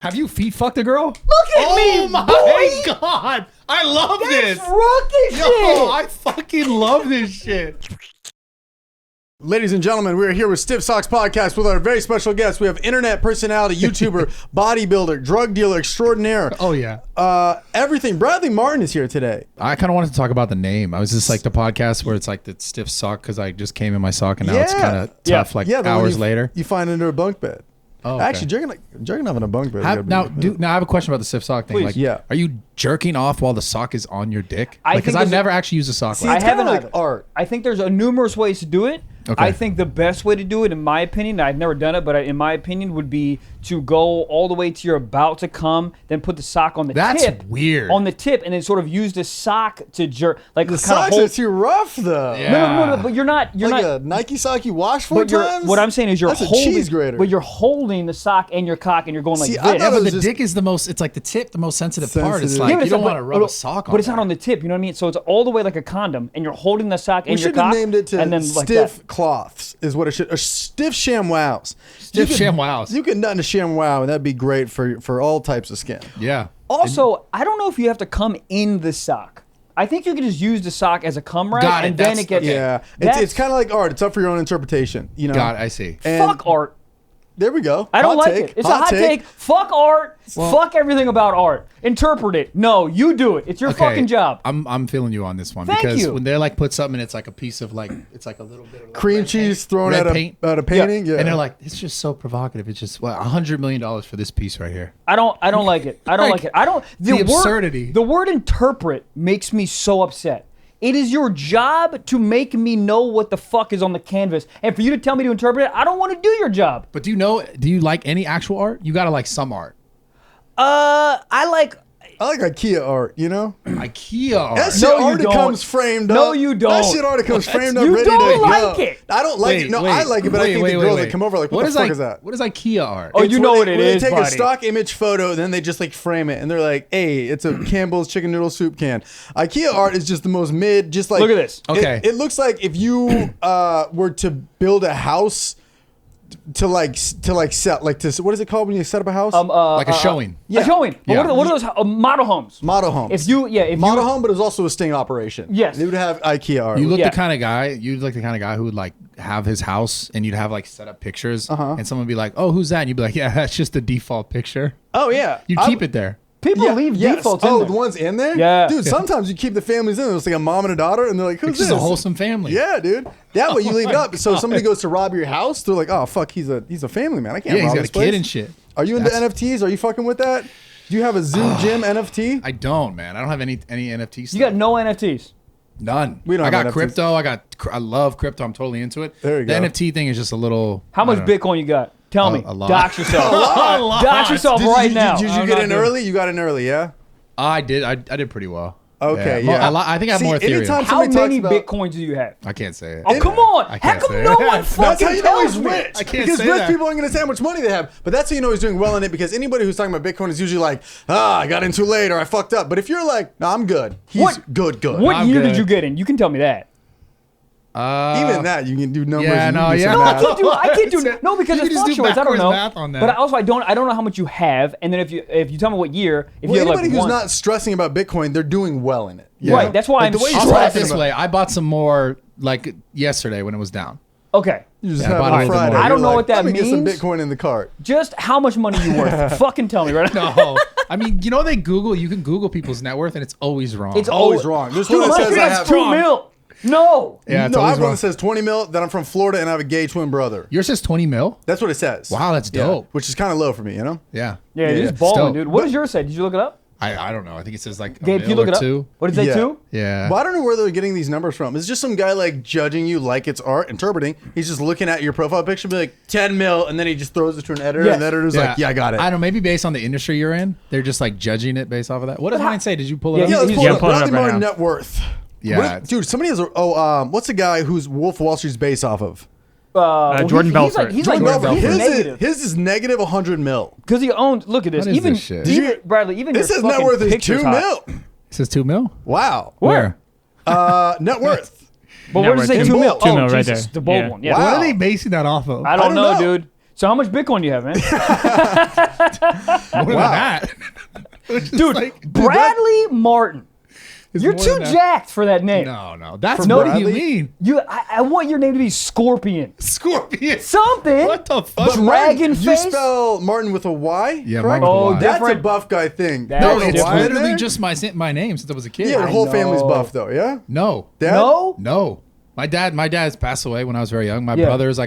Have you feet fucked a girl? Look at me, Oh my boy. god! I love this. That's rocket Yo, shit. I fucking love this shit. Ladies and gentlemen, we're here with Stiff Socks Podcast with our very special guest. We have internet personality, YouTuber, bodybuilder, drug dealer extraordinaire. Oh yeah. Everything. Bradley Martyn is here today. I kind of wanted to talk about the name. I was just like the podcast where it's like the stiff sock because I just came in my sock and now it's kind of tough. Like the one hours later. You find under a bunk bed. Oh, okay. Actually, jerking off in a bunk bed. Now I have a question about the stiff sock thing. Please. Like, Yeah. are you jerking off while the sock is on your dick? I Because think I've there's a- never actually used a sock. See, like it's I haven't kinda like either. art. I think there's numerous ways to do it. Okay. I think the best way to do it, in my opinion, I've never done it, but in my opinion, would be to go all the way to you're about to come, then put the sock on the That's tip. weird. On the tip, and then sort of use the sock to jerk, like The kind of socks hold. are too rough, though. Yeah. No, but you're not. You're Like not. a Nike sock you wash 4 But you're, times? what I'm saying is you're That's holding, a cheese grater. but you're holding the sock and your cock, and you're going like See, this. I thought Yeah, it but was the just- dick is the most. It's like the tip, the most sensitive part. It's Sensitive. like Yeah, but you it's don't not- want to rub a sock on. But it's not there. on the tip, you know what I mean? So it's all the way like a condom, and you're holding the sock We and your should have cock, named it to and then like Stiff that. Cloths is what it should. Stiff ShamWows. Stiff ShamWows. You could nut in a ShamWow, and that'd be great for all types of skin. Yeah. Also, I don't know if you have to come in the sock. I think you can just use the sock as a cum rag, Got it. and then That's- it gets. okay. Yeah, That's- it's kind of like art. It's up for your own interpretation. You know. God, I see. And Fuck art. There we go. I don't Hot like take. it. It's a hot take. Fuck art. Fuck everything about art. Interpret it. No, you do it. It's your fucking job. I'm feeling you on this one Thank because you. when they're like put something, it's like a piece of like it's like a little bit of like Cream red cheese paint. thrown Red at paint. a painting. Yeah. And they're like, it's just so provocative. It's just what $100 million for this piece right here. I don't like it. I don't Like, like it. I don't. the word, absurdity. The word interpret makes me so upset. It is your job to make me know what the fuck is on the canvas, and for you to tell me to interpret it, I don't want to do your job. But do you like any actual art? You gotta like some art. I like. I like IKEA art. You know. IKEA art. That shit No, you already don't. comes framed up. No, you don't. That shit already comes framed up, You ready don't to go. like it. I don't like it. No, I like it, but I think the girls that come over are like, what the fuck is that? What is IKEA art? Oh, It's you know where what they- it where is, They take buddy. a stock image photo, then they just like frame it, and they're like, "Hey, it's a Campbell's chicken noodle soup can." IKEA art is just the most mid. Just like Look at this. Okay. it looks like if you were to build a house to set like to what is it called when you set up a house? Like a showing. A showing. But Yeah. what are those model homes? Model homes. If you Model home, but it was also a sting operation. Yes. they would have IKEA art. You look Yeah. the kind of guy. You look the kind of guy who would like have his house, and you'd have like set up pictures, and someone would be like, "Oh, who's that?" And you'd be like, "Yeah, that's just the default picture." Oh yeah, You'd keep it there. People leave defaults in Oh, there. the ones in there. Yeah. dude. Sometimes you keep the families in there. It's like a mom and a daughter, and they're like, "Who's It's this?" just a wholesome family. Yeah, dude. That way you leave it up. So if God. somebody goes to rob your house, they're like, "Oh fuck, he's a family man. I can't Yeah, rob he's got a this kid place." and shit. Are you into That's- NFTs? Are you fucking with that? Do you have a Zoo Gym NFT? I don't, man. I don't have any NFT stuff. You got no NFTs. None. We don't I have got NFTs. crypto. I love crypto. I'm totally into it. There you the go. NFT thing is just a little. How much I don't know. Bitcoin you got? Tell me. A lot. Dox yourself. A lot. Dox yourself right now. Did you I'm get not in doing- early? You got in early, yeah. I did. I did pretty well. Okay, Mo- yeah. I think I have See, more Ethereum. anytime How somebody talks many about- Bitcoins do you have? I can't say it. Oh, come on. I How can't come say no it. one That's how fucking you know tells he's me? rich. I can't Because say rich that. people aren't going to say how much money they have. But that's how you know he's doing well in it. Because anybody who's talking about Bitcoin is usually like, I got in too late or I fucked up. But if you're like, no, I'm good. He's What- good. What I'm year good. did you get in? You can tell me that. Even that, you can do numbers. yeah, and you no, can do yeah. some No, I math. can't do. I can't do. No, because You it can just do fluctuates. I don't backwards know. math on that. But also, I don't know how much you have. And then if you tell me what year, if Well, you have anybody like who's one, not stressing about Bitcoin, they're doing well in it. you Right, know? that's why I'm the way he's I'll put it talking this about- way. I bought some more like yesterday when it was down. okay. You just Yeah, I have bought it a on little bit Friday. more. I don't You're know like, what that Let me get some means. Bitcoin in the cart. Just how much money you worth? Fucking tell me right now. No, I mean, you know you can Google people's net worth and it's always wrong. It's Always wrong. There's Dude, one that my says I dad's have 2 mil. No. yeah, it's no, I always have one wrong. that says 20 mil, that I'm from Florida and I have a gay twin brother. Yours says 20 mil. That's what it says. Wow, that's Yeah, dope. which is kind of low for me, you know? Yeah. Yeah, it is yeah. balling, Still. dude. What does yours say? Did you look it up? I don't know. I think it says like a Gabe, you mil look or it up. two. What did it say? Yeah. 2? Yeah. Well, I don't know where they're getting these numbers from. It's just some guy like judging you like it's art, interpreting. He's just looking at your profile picture, be like 10 mil, and then he just throws it to an editor, Yes. and the editor's like, yeah, I got it. I don't know. Maybe based on the industry you're in, they're just like judging it based off of that. What does mine say? Did you pull it Yeah, up? yeah, let's he's- pull yeah, it up. pulling it up Bradley right Martyn now. net worth. Yeah. What- dude, somebody has what's the guy whose Wolf of Wall Street's based off of? Jordan Belfort. He's Jordan like Belfort. he's His negative. is negative 100 mil. Because he owns. Look at this. What is Even this shit? Did you- even Bradley. Even It your says net fucking worth is picture's 2 hot. mil. It says 2 mil. Wow. Where? Net worth. But Net where does it say worth, 2 2 mil? mil Oh, right Jesus, there. the bold Yeah. one. Yeah. Wow. What are they basing that off of? I don't know, know. dude. So how much Bitcoin do you have, man? More than that. Dude, Bradley Martyn. You're too jacked for that name. No. That's No, what do you mean? I want your name to be Scorpion. Scorpion. Something. What the fuck? Dragon face. You spell Martin with a Y? Yeah, correct? Martin with a Y. That's different. a buff guy thing. No, That's it's different. literally just my name since I was a kid. Yeah, your whole family's buff though, yeah? No. Dad? No? My dad's passed away when I was very young. My brother's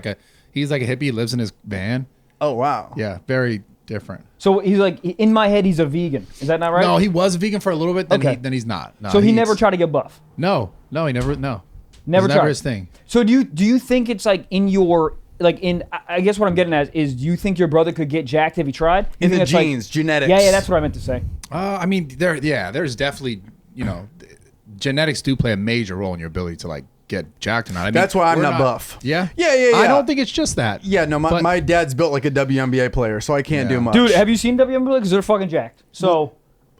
he's like a hippie, lives in his van. Oh, wow. Yeah, very different. So he's like, in my head, he's a vegan. Is that not right? No, he was vegan for a little bit, then he's not. No, so he never tried to get buff? No, he never, Never it's tried. never his thing. So do you think it's like in your, I guess what I'm getting at is, do you think your brother could get jacked if he tried? In the genes, genetics. Yeah, that's what I meant to say. I mean, there's definitely, genetics do play a major role in your ability to like get jacked or not. I mean, That's why I'm not buff. Yeah? Yeah. I don't think it's just that. Yeah, no, my dad's built like a WNBA player, so I can't do much. Dude, have you seen WNBA? Because they're fucking jacked. So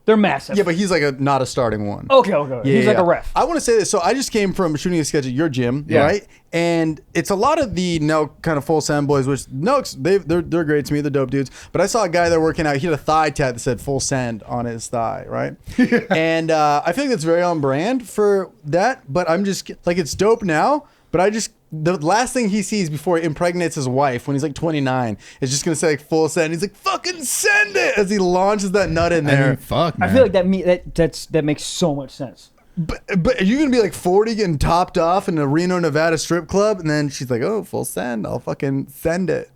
they're massive. Yeah, but he's like not a starting one. Okay. He's like a ref. I want to say this. So I just came from shooting a sketch at your gym, right? And it's a lot of the Nelk kind of full send boys, which Nelks, they're great to me. They're dope dudes. But I saw a guy there working out. He had a thigh tat that said full send on his thigh, right? And I feel like that's very on brand for that. But I'm just like, it's dope now. But the last thing he sees before he impregnates his wife when he's like 29 is just gonna say like full send. He's like, fucking send it, as he launches that nut in there. I mean, fuck, man. I feel like that makes so much sense. But are you gonna be like 40 getting topped off in a Reno, Nevada strip club, and then she's like, "Oh, full send. I'll fucking send it."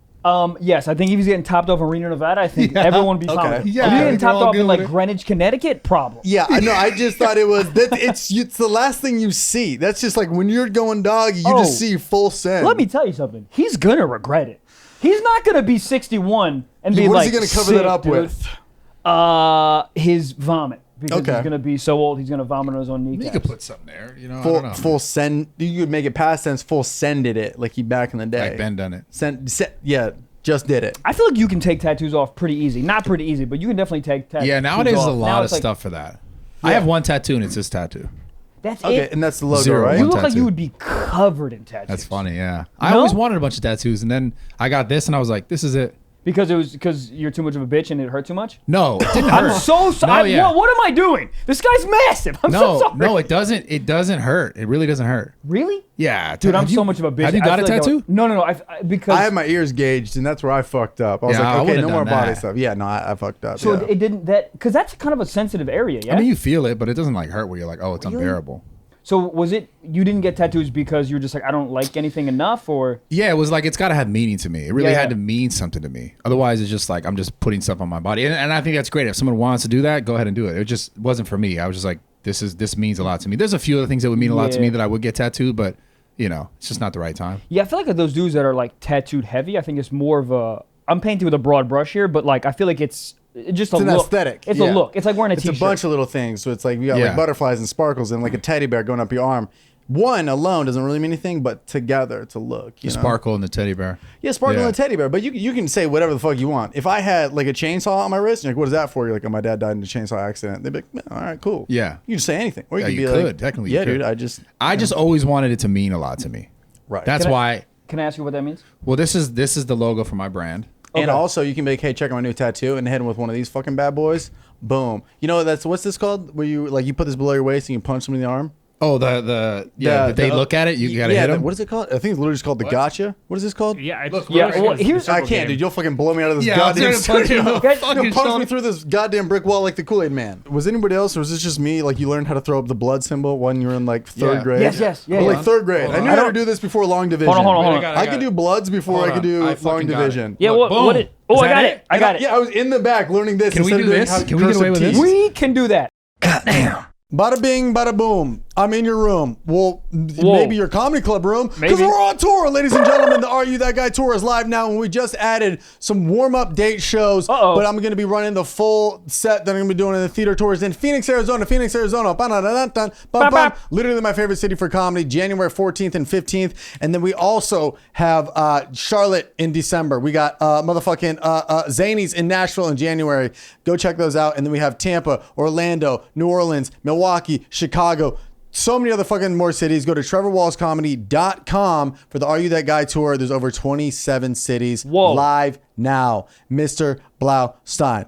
Yes, I think if he's getting topped off in Reno, Nevada, I think everyone would be fine. Okay. If Yeah, you're I getting think we're topped all off good in like with it. Greenwich, Connecticut, problem. Yeah, I know. I just thought it was it's the last thing you see. That's just like when you're going doggy, you just see full send. Let me tell you something. He's gonna regret it. He's not gonna be 61 and be What like, is he gonna cover that up with? His vomit. Because Okay. he's gonna be so old, he's gonna vomit on his own kneecaps. You could put something there, I don't know. Full send. You could make it past tense. Full sended it like he back in the day. Like Ben done it. Yeah, just did it. I feel like you can take tattoos off pretty easy. Not pretty easy, but you can definitely take tattoos Yeah, nowadays off. there's a Now lot of it's like, stuff for that. I have one tattoo and it's this tattoo. That's Okay, it. and that's the logo, Zero. right? You One look like tattoo. you would be covered in tattoos. That's funny, yeah. I No? always wanted a bunch of tattoos and then I got this and I was like, this is it. Because you're too much of a bitch and it hurt too much? No, it didn't hurt. I'm so sorry. No, yeah. What am I doing? This guy's massive. I'm so No, sorry. no, it doesn't hurt. It really doesn't hurt. Really? Yeah. Dude, I'm Have you- so much of a bitch. Have you I got a feel like tattoo? No. Because I had my ears gauged, and that's where I fucked up. I was Yeah, I like, okay, would've no more done body that. stuff. Yeah, no, I fucked up. so yeah. it didn't because that's kind of a sensitive area. Yeah. I mean, you feel it, but it doesn't like hurt where you're like, oh, it's unbearable. So was it you didn't get tattoos because you're just like I don't like anything enough or Yeah, it was like it's got to have meaning to me. It really Yeah, had yeah. to mean something to me. Otherwise, it's just like I'm just putting stuff on my body, and I think that's great. If someone wants to do that, go ahead and do it. It just wasn't for me. I was just like, this means a lot to me. There's a few other things that would mean a lot to Yeah. me that I would get tattooed, but it's just not the right time. yeah, I feel like those dudes that are like tattooed heavy, I think it's more of a I'm painting with a broad brush here, but like I feel like it's just It's a an look. aesthetic. It's yeah. a look. It's like wearing a It's t-shirt. a bunch of little things. So it's like you got Yeah. like butterflies and sparkles and like a teddy bear going up your arm. One alone doesn't really mean anything, but together it's a look. You The know? sparkle and the teddy bear. Yeah, sparkle Yeah. and a teddy bear. But you can say whatever the fuck you want. If I had like a chainsaw on my wrist, and you're like, what is that for? You're like, oh, my dad died in a chainsaw accident. They'd be like, all right, cool. Yeah. You can just say anything. Or you Yeah, could you be could. like, Technically, you yeah, could. dude, I just always wanted it to mean a lot to me. right. That's why. Can I ask you what that means? Well, this is the logo for my brand. And Okay. also, you can be like, hey, check out my new tattoo, and hit him with one of these fucking bad boys. Boom. You know what's this called? Where you like you put this below your waist and you punch them in the arm. Oh, they look at it. You gotta hit them. What is it called? I think it's literally just called the gotcha. What is this called? Yeah, I just Yeah, well, here's I can't, dude. You'll fucking blow me out of this Yeah, I'll goddamn try to punch you in studio. the Okay, fucking You'll punch shoulder. me through this goddamn brick wall like the Kool-Aid Man. Was anybody else, or was this just me? Like you learned how to throw up the blood symbol when you were in like third Yeah. grade? Yes, yeah. Or yeah. like third grade. Hold I on. knew I how to don't- do this before long division. Hold on. Wait, I could do bloods before Hold I could on. do I long fucking got it. division. Yeah, Look, what boom. it? Oh, Is I that got it? it. I got it. Yeah, I was in the back learning this. Can we instead do of doing this? how Can we get cursive away with T's. this? We can do that. Bada bing, bada boom. I'm in your room. Well, maybe your comedy club room. Because Maybe. we're on tour, ladies and gentlemen. The Are You That Guy tour is live now, and we just added some warm-up date shows. Uh-oh. But I'm going to be running the full set that I'm going to be doing in the theater tours in Phoenix, Arizona. Bop. Literally my favorite city for comedy, January 14th and 15th. And then we also have Charlotte in December. We got motherfucking Zanies in Nashville in January. Go check those out. And then we have Tampa, Orlando, New Orleans, Milwaukee, Chicago, so many other fucking more cities. Go to trevorwallscomedy.com for the Are You That Guy tour. There's over 27 cities live now. Mr. Blau Stein.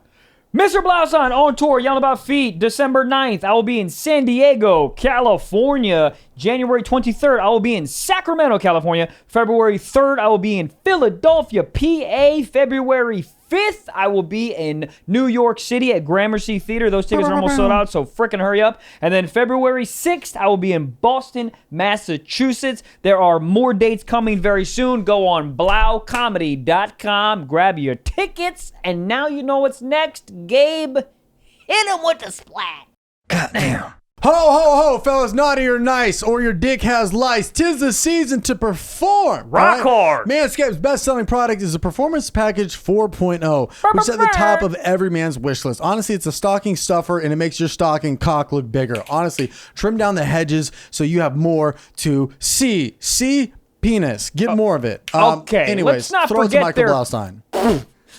Mr. Blaustein on tour, Yelling About Feet, December 9th. I will be in San Diego, California. January 23rd, I will be in Sacramento, California. February 3rd, I will be in Philadelphia, PA. February 5th, I will be in New York City at Gramercy Theater. Those tickets are almost sold out, so frickin' hurry up. And then February 6th, I will be in Boston, Massachusetts. There are more dates coming very soon. Go on blaucomedy.com, grab your tickets, and now you know what's next. Gabe, hit him with the splat. Goddamn. Ho, ho, ho, fellas, naughty or nice, or your dick has lice. 'Tis the season to perform. Rock hard. Manscaped's best-selling product is the Performance Package 4.0, which is at the top of every man's wish list. Honestly, it's a stocking stuffer, and it makes your stocking cock look bigger. Honestly, trim down the hedges so you have more to see. See? Penis. Get more of it. Okay, Anyways, let's not throw it to forget Michael their- Blaustein.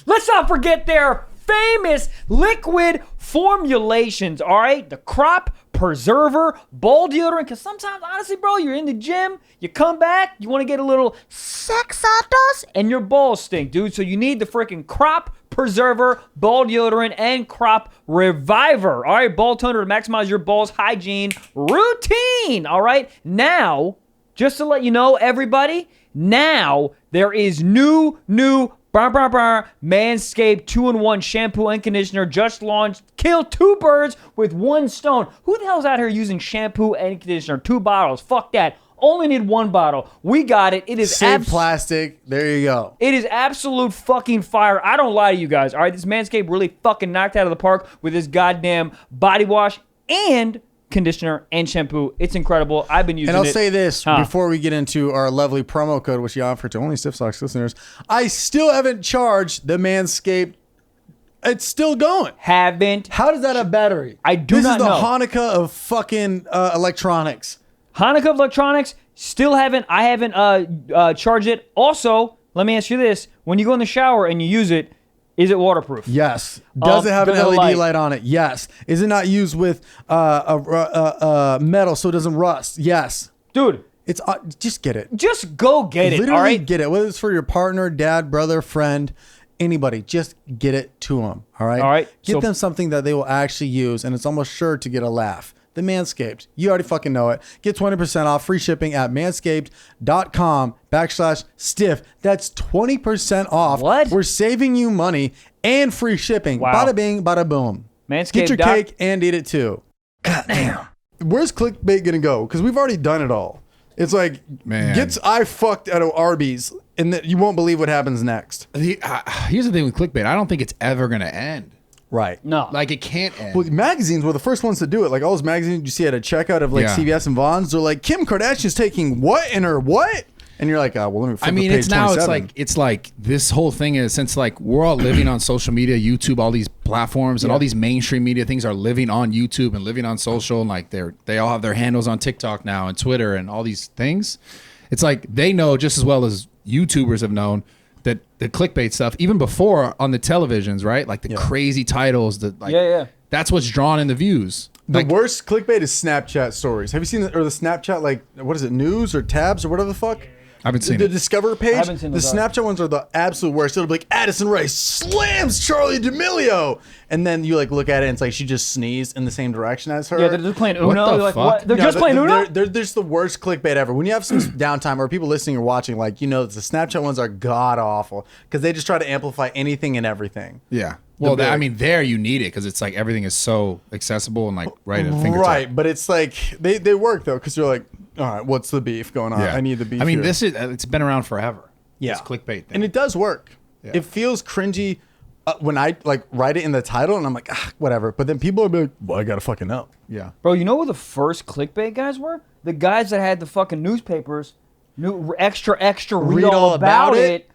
Let's not forget their famous liquid formulations, all right? The crop preserver ball deodorant, because sometimes, honestly, bro, you're in the gym, you come back, you want to get a little sex dust, and your balls stink, dude. So you need the freaking crop preserver ball deodorant and crop reviver, all right? Ball toner to maximize your balls hygiene routine, all right? Now, just to let you know, everybody, now there is new Manscaped 2-in-1 shampoo and conditioner just launched. Kill 2 birds with 1 stone. Who the hell's out here using shampoo and conditioner? 2 bottles. Fuck that. Only need 1 bottle. We got it. It is Save plastic. There you go. It is absolute fucking fire. I don't lie to you guys. All right, this Manscaped really fucking knocked out of the park with this goddamn body wash and conditioner and shampoo. It's incredible. I've been using it. And I'll say this before we get into our lovely promo code, which you offer to only Stiff Socks listeners. I still haven't charged the Manscaped. It's still going. Haven't. How does that have battery? I do not know. This is the Hanukkah of fucking electronics. Hanukkah of electronics. Still haven't. I haven't charged it. Also, let me ask you this: when you go in the shower and you use it, is it waterproof? Yes. Does it have an LED light on it? Yes. Is it not used with metal so it doesn't rust? Yes. Dude, it's just get it. Just go get it. Literally all right? get it. Whether it's for your partner, dad, brother, friend, anybody, just get it to them. All right. All right. Get them something that they will actually use, and it's almost sure to get a laugh. The Manscaped. You already fucking know it. Get 20% off free shipping at manscaped.com/stiff. That's 20% off. What? We're saving you money and free shipping. Wow. Bada bing, bada boom. Manscaped. Get your cake and eat it too. Goddamn. Where's clickbait gonna go? Because we've already done it all. It's like, I fucked out of Arby's, and you won't believe what happens next. Here's the thing with clickbait. I don't think it's ever going to end. Right. No. Like, it can't end. Well, magazines were the first ones to do it. Like, all those magazines you see at a checkout of, like, CVS and Vons, they're like, Kim Kardashian's taking what in her what? And you're like, well, let me flip to page 27. It's like this whole thing is, since like we're all living on social media, YouTube, all these platforms and all these mainstream media things are living on YouTube and living on social, and like they all have their handles on TikTok now and Twitter and all these things. It's like they know just as well as YouTubers have known that the clickbait stuff, even before on the televisions, right? Like the crazy titles, that's what's drawn in the views. The worst clickbait is Snapchat stories. Have you seen the Snapchat, like, what is it, news or tabs or whatever the fuck? I haven't seen the it. Discover page. I haven't seen the Snapchat ones are the absolute worst. It'll be like Addison Rae slams Charlie D'Amelio, and then you like look at it and it's like she just sneezed in the same direction as her. Yeah, they're just playing Uno. What the Like, fuck? what? They're just playing Uno. They're just the worst clickbait ever. When you have some downtime or people listening or watching, like, you know, the Snapchat ones are god awful because they just try to amplify anything and everything. Yeah. Well, I mean, there you need it because it's like everything is so accessible and like right at fingertip. Right, but it's like they work though because you're like, all right, what's the beef going on? Yeah. I need the beef. I mean, here. it's been around forever. Yeah, this clickbait thing, and it does work. Yeah. It feels cringy when I like write it in the title, and I'm like, whatever. But then people will be like, well, I gotta fucking know. Yeah, Bro, you know who the first clickbait guys were? The guys that had the fucking newspapers, extra, read all about it.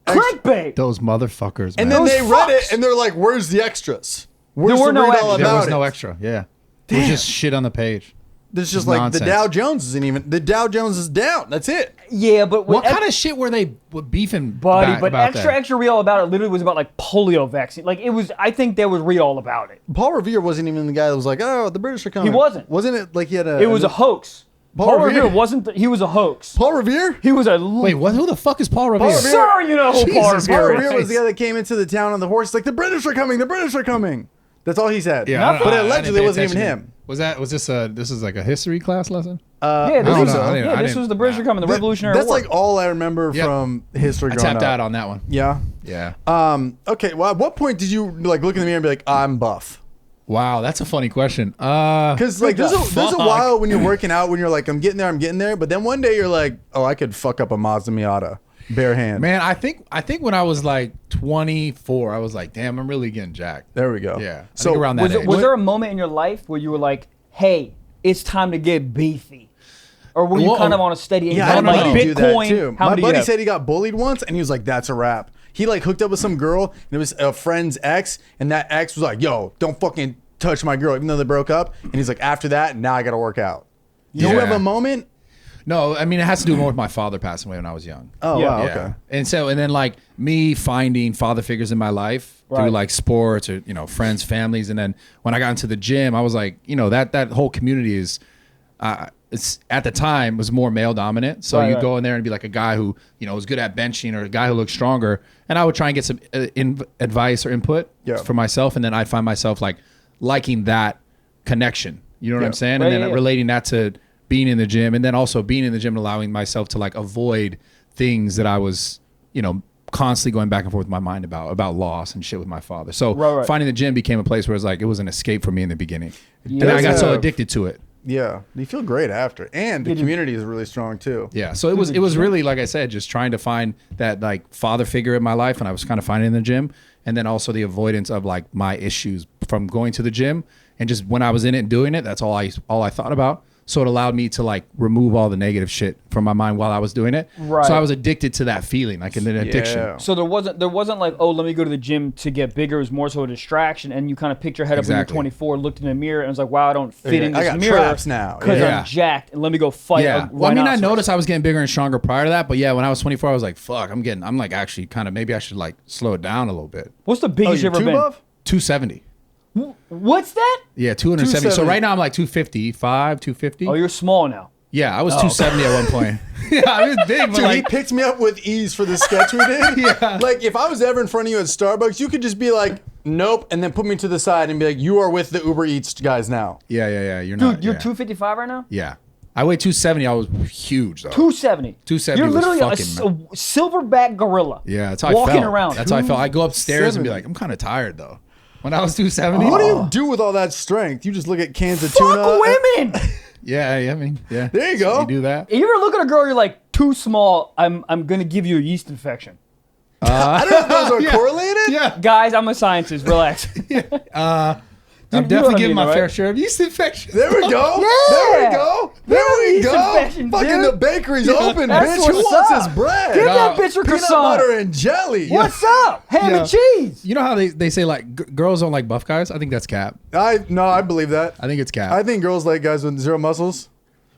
Clickbait. those motherfuckers. And man. then they read it, fucks. and they're like, where's the extras? Where's There were the no read all extras. there about was it? no extra. Yeah, it was just shit on the page. There's just like nonsense. the Dow Jones isn't even. The Dow Jones is down. That's it. Yeah, but What kind of shit were they beefing buddy? But about extra real about it literally was about like polio vaccine. Like it was. I think there was real about it. Paul Revere wasn't even the guy that was like, "Oh, the British are coming." He wasn't. Wasn't it like he had a? It was a hoax. Paul Revere wasn't. He was a hoax. Paul Revere. He was a. Wait, what? Who the fuck is Paul Revere? Revere. Sir, you know who Paul Jesus Revere Paul is. Revere was the guy that came into the town on the horse. Like the British are coming. The British are coming. That's all he said. Yeah, but I allegedly didn't it wasn't pay even attention. him. Was this is like a history class lesson? Yeah, I don't this, know. this was the British are coming. The Revolutionary That's War. like all I remember Yep. from history. I growing tapped up. out on that one. Yeah. Yeah. Okay. Well, at what point did you like look in the mirror and be like, I'm buff? Wow, that's a funny question. Because like there's a while when you're working out when you're like, I'm getting there, but then one day you're like, oh, I could fuck up a Mazda Miata bare hand. Man, I think when I was like 24, I was like, damn, I'm really getting jacked. There we go. Yeah. I So think around that age. Was there a moment in your life where you were like, hey, it's time to get beefy? Or were you Well, kind of on a steady Yeah, income? I had a Like buddy do that Bitcoin, too. how My many do you buddy have? said he got bullied once, and he was like, "That's a wrap." He like hooked up with some girl, and it was a friend's ex, and that ex was like, "Yo, don't fucking touch my girl," even though they broke up. And he's like, "After that, now I got to work out." You Yeah. have a moment? No, I mean it has to do more with my father passing away when I was young. Oh, Yeah. wow, Yeah. okay. And then like me finding father figures in my life Right. through like sports or friends, families, and then when I got into the gym, I was like, that whole community is, it's at the time was more male dominant. So you go in there and be like a guy who was good at benching or a guy who looked stronger, and I would try and get some advice or input for myself, and then I'd find myself like liking that connection. You know what I'm saying? And then relating that to being in the gym, and then also being in the gym and allowing myself to like avoid things that I was, constantly going back and forth with my mind about loss and shit with my father. So finding the gym became a place where it was an escape for me in the beginning. And I got so addicted to it. Yeah, you feel great after, and the community is really strong too. Yeah, so it was really, like I said, just trying to find that like father figure in my life, and I was kind of finding in the gym, and then also the avoidance of like my issues from going to the gym, and just when I was in it and doing it, that's all I thought about. So it allowed me to like remove all the negative shit from my mind while I was doing it. Right. So I was addicted to that feeling, like an addiction. Yeah. So there wasn't like, oh, let me go to the gym to get bigger. It was more so a distraction, and you kind of picked your head up when you're 24, looked in the mirror, and was like, wow, I don't fit in I this got mirror traps now. because Yeah. I'm jacked, and let me go fight. Yeah. A Well, I mean, I rhinoceros. noticed I was getting bigger and stronger prior to that, but yeah, when I was 24, I was like, fuck, I'm like actually kind of, maybe I should like slow it down a little bit. What's the Oh, biggest you're you ever too been? buff? 270. What's that? Yeah, 270. So 270. right now I'm like 255, 250. Oh, you're small now. Yeah, I was 270 at one point. Yeah, I was big, but Dude, like, he picked me up with ease for the sketch we did. Yeah. Like, if I was ever in front of you at Starbucks, you could just be like, nope, and then put me to the side and be like, you are with the Uber Eats guys now. yeah. You're Dude, not. you're yeah. 255 right now? Yeah. I weighed 270. I was huge, though. 270. 270 You're was literally fucking a silverback gorilla. Yeah, that's how I felt. Walking around. That's how I felt. I go upstairs and be 270. like, I'm kind of tired, though. When I was 270. What do you do with all that strength? You just look at cans of tuna. Fuck women! Yeah, I mean, yeah. There you go. You do that. If you ever look at a girl, you're like, too small, I'm gonna give you a yeast infection. I don't know if those are correlated. Yeah. Guys, I'm a scientist, relax. I'm you know definitely what I getting mean, my right? fair share of yeast infections. There we go. Yeah. There we go. There we Yeast go. infection, Fucking dude. the bakery's open, That's bitch. Who what's wants up. his bread? Give that bitch her Peanut croissant. butter and jelly. What's up? Ham and cheese. You know how they say like girls don't like buff guys? I think that's cap. I believe that. I think it's cap. I think girls like guys with zero muscles.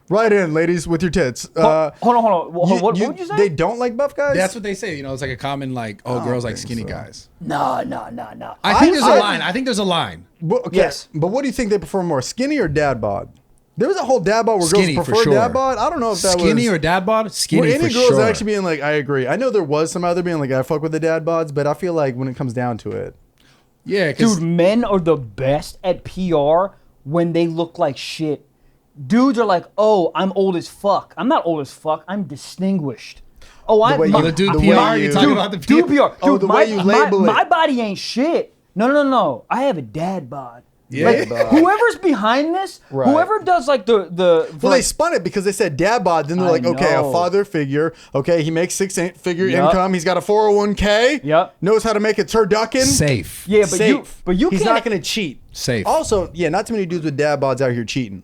Right in, ladies, with your tits. Hold on. What would you say? They don't like buff guys? That's what they say. It's like a common like, girls like skinny guys. No. I think there's a line. I think there's a line. Okay. Yes. But what do you think they prefer more, skinny or dad bod? There was a whole dad bod where Skinny, girls for prefer sure. dad bod. I don't know if that Skinny was... or dad bod? Skinny Were any for girls sure. actually being like, I agree. I know there was some other being like, I fuck with the dad bods, but I feel like when it comes down to it... Yeah, because Dude, men are the best at PR when they look like shit. Dudes are like, oh, I'm old as fuck. I'm not old as fuck. I'm distinguished. Oh, I'm way you- the dude the PR. way You you- talking Dude, about the PR? Dude, PR. Oh, Dude, the way you label it. My body ain't shit. No. I have a dad bod. Yeah. Like, whoever's behind this, Right. whoever does like the Well, they spun it because they said dad bod. Then they're I like, okay, a know. father figure. Okay, he makes six-figure Yup. income. He's got a 401k. Yup. Knows how to make a turducken. Safe. yeah, but Safe. you He's can't. not going to cheat. Safe. Also, yeah, not too many dudes with dad bods out here cheating.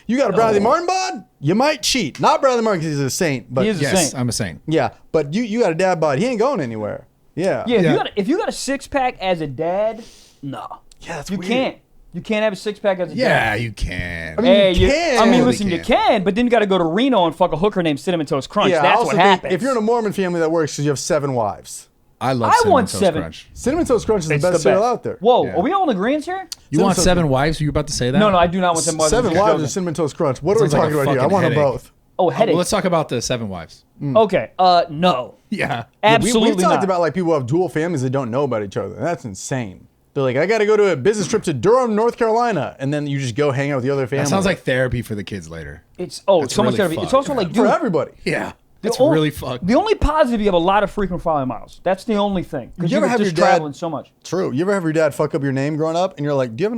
You got a Bradley Martyn bod, you might cheat. Not Bradley Martyn because he's a saint, but He is a Yes, saint. I'm a saint. yeah, but you got a dad bod. He ain't going anywhere. Yeah. Yeah, Yeah. if you got a six pack as a dad, no. Yeah, that's you weird. can't. You can't have a six-pack as a Yeah, dad. you can. I mean, you can. I mean, Totally listen, you can, but then you got to go to Reno and fuck a hooker named Cinnamon Toast Crunch. Yeah, I That's also what think happens. if you're in a Mormon family, that works because you have 7 wives. I love I Cinnamon want Toast 7. Crunch. Cinnamon Toast Crunch is the It's best the cereal best. out there. Whoa, Yeah. are we all in agreement here? You want Toast 7 wives? Were you about to say that? No, I do not want 7 wives. 7 I'm just wives joking. or Cinnamon Toast Crunch? What are we Sounds like talking a about here? I fucking want them headache. both. Oh, headache. Well, let's talk about the 7 wives. Okay, no. Yeah. Absolutely We've talked not. about like people who have dual families that don't know about each other. That's insane. They're like, I got to go to a business trip to Durham, North Carolina, and then you just go hang out with the other family. That sounds like therapy for the kids later. It's That's so much really therapy. fucked, It's also yeah. like, for dude, everybody. Yeah. It's the really fucked. The only positive, you have a lot of frequent flyer miles. That's the only thing. Because You ever you're have just your dad- traveling so much. True. You ever have your dad fuck up your name growing up, and you're like, do you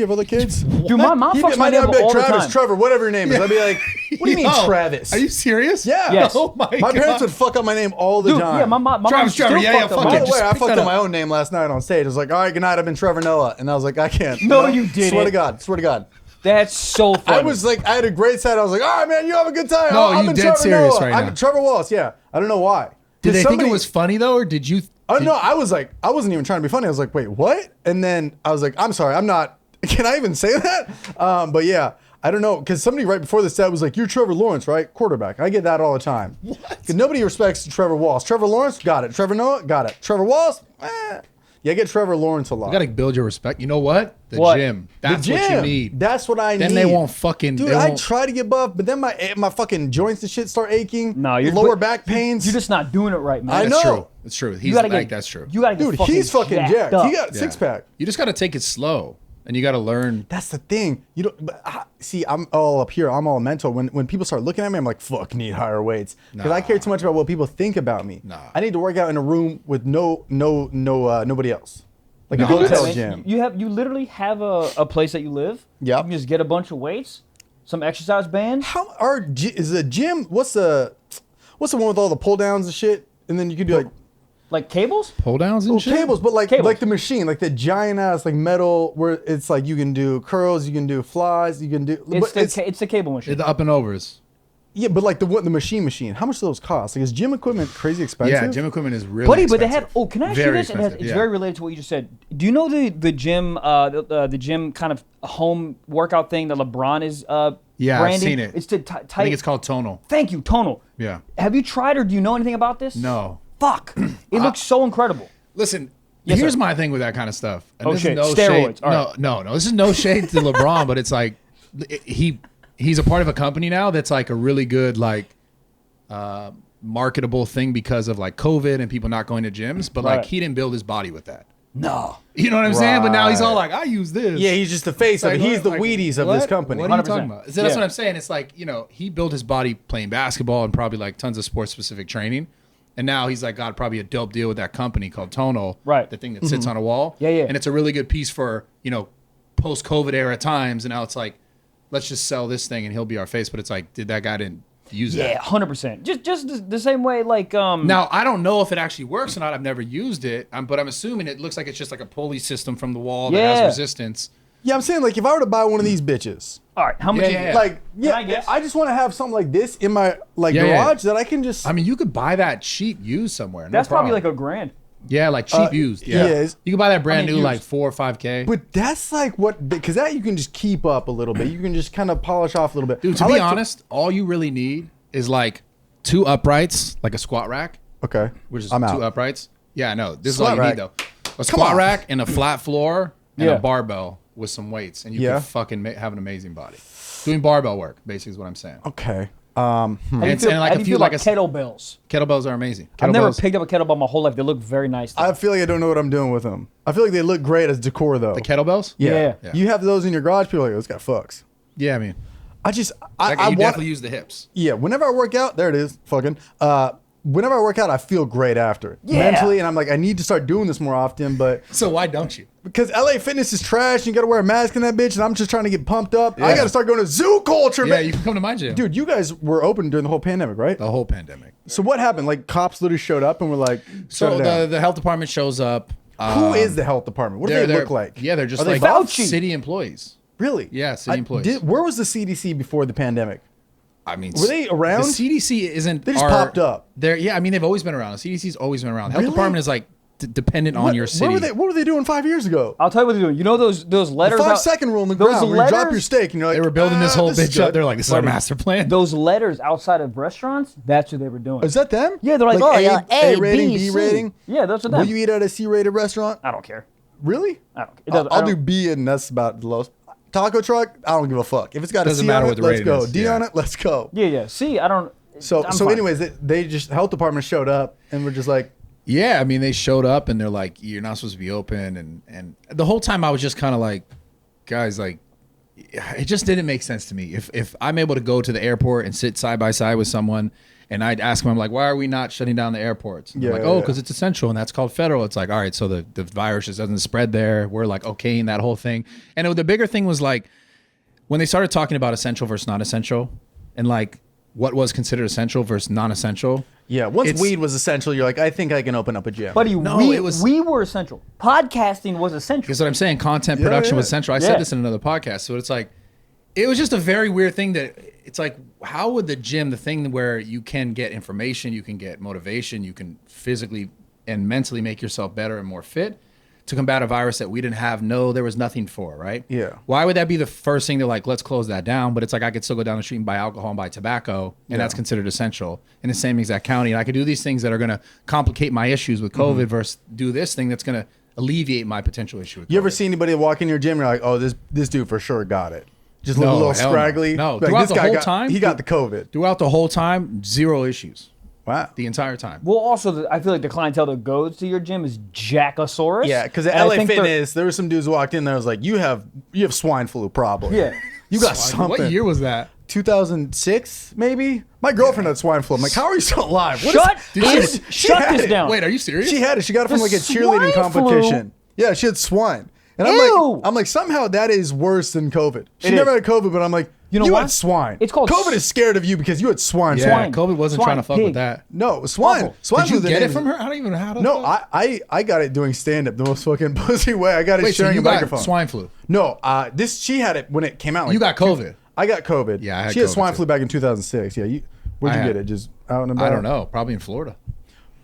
have other kids? Dude, my mom fucks my dad name would be up all like, the Travis, time. Trevor, whatever your name is. I'd be like, what do you mean, Yo, Travis? Are you serious? Yeah. Yes. Oh my god. My parents would fuck up my name all the Dude, time. yeah, my mom Travis, still Trevor, yeah, fucked up fuck my By it. the name. way, I pick fucked that up my up. own name last night on stage. I was like, all right, good night. I've been Trevor Noah. And I was like, I can't. No, you didn't. Swear to God. Swear to God. That's so funny. I was like, I had a great set. I was like, all right, man, you have a good time. No, I'm you in dead Trevor serious Noah. right I'm now. Trevor Wallace, yeah. I don't know why. Did they think Somebody- it was funny though, or did you? Oh, no, I was like, I wasn't even trying to be funny. I was like, wait, what? And then I was like, I'm sorry, I'm not. Can I even say that? But yeah, I don't know. Because somebody right before the set was like, you're Trevor Lawrence, right? Quarterback. I get that all the time. What? Because nobody respects Trevor Wallace. Trevor Lawrence, got it. Trevor Noah, got it. Trevor Wallace, Yeah, I get Trevor Lawrence a lot. You gotta build your respect. You know what? The What? gym. The That's what you gym. need. That's what I need. Then they won't fucking. Dude, they I won't, try to get buff, but then my fucking joints and shit start aching. No, you're lower back pains. You're just not doing it right, man. I That's know. true. It's true. He's You gotta like get, that's true. You gotta get Dude, fucking he's fucking jacked. up. He got Yeah. 6-pack. You just gotta take it slow, and you gotta learn. That's the thing. You don't see. I'm all up here. I'm all mental. When people start looking at me, I'm like, fuck, need higher weights because I care too much about what people think about me. Nah. I need to work out in a room with nobody else, like a No, hotel that's- gym. You literally have a place that you live. Yep. You can just get a bunch of weights, some exercise bands. How is the gym? What's the one with all the pull downs and shit? And then you can do Like cables? Pull downs and shit. cables, but Cables. like the machine, like the giant ass like metal where it's like you can do curls, you can do flies, you can do. It's but the cable machine. The up and overs. yeah, but like the machine. How much do those cost? Like is gym equipment crazy expensive? Yeah, gym equipment is really. Buddy, but they expensive. have. Oh, can I ask you Very this? expensive, It's yeah. very related to what you just said. Do you know the gym, the gym kind of home workout thing that LeBron is Yeah, branding? I've seen it. It's the I think it's called tonal. Thank you, tonal. Yeah. Have you tried or do you know anything about this? No. Fuck. It looks so incrible. Listen. Yes, here's sir. my thing with that kind of stuff. And Oh, this shit. is no Steroids. shade. All right. No. This is no shade to LeBron, but it's like he's a part of a company now that's like a really good like marketable thing because of like COVID and people not going to gyms. But like Right. he didn't build his body with that. No. You know what I'm saying? But now he's all Right. like, I use this. Yeah, he's just the face of it. Like, He's the like, Wheaties of what? this company. What are you 100%. talking about? So that's Yeah. what I'm saying. It's like, he built his body playing basketball and probably like tons of sports specific training. And now he's like got probably a dope deal with that company called Tonal. Right. The thing that sits on a wall. Yeah, yeah. And it's a really good piece for, post COVID era times. And now it's like, let's just sell this thing and he'll be our face. But it's like, did that guy didn't use Yeah, that? 100%. Just the same way like Now, I don't know if it actually works or not. I've never used it. But I'm assuming it looks like it's just like a pulley system from the wall that Yeah. has resistance. Yeah, I'm saying like if I were to buy one of these bitches, all right, how much? Yeah. like I guess? I just want to have something like this in my Yeah, yeah. garage that I can just. I mean, you could buy that cheap used somewhere. No That's probably like problem. $1,000. Yeah, like cheap used. Yeah. yes. You can buy that brand I mean, new used. like 4 or 5K. But that's like what, because that you can just keep up a little bit. You can just kind of polish off a little bit. Dude, to I be like honest, all you really need is like 2 uprights, like a squat rack, okay, which is I'm 2 out. uprights. Yeah, no, this Squat is all you rack. need though. A squat on. rack and a flat floor and Yeah. a barbell with some weights, and you Yeah. can fucking have an amazing body. Doing barbell work, basically, is what I'm saying. Okay. How do you And- feel, and like how a do you few- feel like about a s- kettlebells? Kettlebells are amazing. I've never Kettlebells- picked up a kettlebell my whole life. They look very nice. though. I feel like I don't know what I'm doing with them. I feel like they look great as decor though. the kettlebells. yeah. Yeah. You have those in your garage. People are like, this guy fucks. Yeah, I mean, I just, like, I you want. definitely use the hips. Yeah. Whenever I work out, there it is. Fucking. Whenever I work out, I feel great after. Yeah. Mentally, and I'm like, I need to start doing this more often, but. So why don't you? Because LA Fitness is trash. You got to wear a mask in that bitch, and I'm just trying to get pumped up. I Yeah. got to start going to zoo culture, Yeah, man. you can come to my gym. Dude, you guys were open during the whole pandemic, right? The whole pandemic. So what happened? Like cops literally showed up and were like, So shut it down. the health department shows up. Who is the health department? What do they they're- look like? Yeah, they're just Are they like Fauci? city employees. Really? Yeah, city employees. Where was the CDC before the pandemic? I mean, Were they around? The CDC isn't. They just popped up. They're I mean, they've always been around. The CDC's always been around. The health Really? department is like dependent on your city. What were they doing 5 years ago? I'll tell you what they're doing. You know those letters. The 5-second rule in the ground where you drop your steak and you're like, they were building this whole bitch up. They're like, this is our master plan. Those letters outside of restaurants, that's what they were doing. Is that them? Yeah, they're like, A rating, B rating. Yeah, those are them. Will you eat at a C-rated restaurant? I don't care. Really? I don't care. I'll do B, and that's about the lowest. Taco truck, I don't give a fuck. If it's got a C on it, let's go. D on it, let's go. Yeah. See, I don't. So anyways, they just health department showed up and we're just like, yeah, I mean, they showed up and they're like, you're not supposed to be open, and the whole time I was just kind of like, guys, like, it just didn't make sense to me. If I'm able to go to the airport and sit side by side with someone, and I'd ask them, I'm like, why are we not shutting down the airports? And they're like, because it's essential and that's called federal. It's like, all right, so the virus just doesn't spread there. We're like okaying that whole thing. And the bigger thing was like when they started talking about essential versus non-essential, and like what was considered essential versus non-essential. Yeah, once weed was essential, you're like, I think I can open up a gym. Buddy, we were essential. Podcasting was essential. That's what I'm saying. Content production was essential. I said this in another podcast. So it's like, it was just a very weird thing that it's like, how would the gym, the thing where you can get information, you can get motivation, you can physically and mentally make yourself better and more fit to combat a virus that we didn't have, there was nothing for, right? Yeah. Why would that be the first thing? They're like, let's close that down. But it's like, I could still go down the street and buy alcohol and buy tobacco, and that's considered essential in the same exact county. And I could do these things that are going to complicate my issues with COVID versus do this thing that's going to alleviate my potential issue with COVID. You ever see anybody walk in your gym and you're like, oh, this dude for sure got it. Just look a little scraggly. No, like, throughout the whole time, he got the COVID. Throughout the whole time, 0 issues. Wow. The entire time. Well, also, I feel like the clientele that goes to your gym is Jackosaurus. Yeah, because at LA Fitness, there were some dudes who walked in there. I was like, you have swine flu problem. Yeah. You got something. What year was that? 2006, maybe? My girlfriend had swine flu. I'm like, how are you still alive? Shut this down. Wait, are you serious? She had it. She got it from like a cheerleading competition. Yeah, she had swine. And I'm like, somehow that is worse than COVID. She never had COVID, but I'm like, you had swine. It's called COVID is scared of you because you had swine. Yeah, COVID wasn't trying to fuck with that. No, swine. Swine. Did you get it from her? I don't even know how to. No, I got it doing stand up the most fucking pussy way. I got it sharing a microphone. Swine flu. No, she had it when it came out. Like, you got COVID. I got COVID. Yeah, I had she had COVID swine too. flu back in 2006. Yeah, where'd you get it? Just out and about? I don't know. Probably in Florida.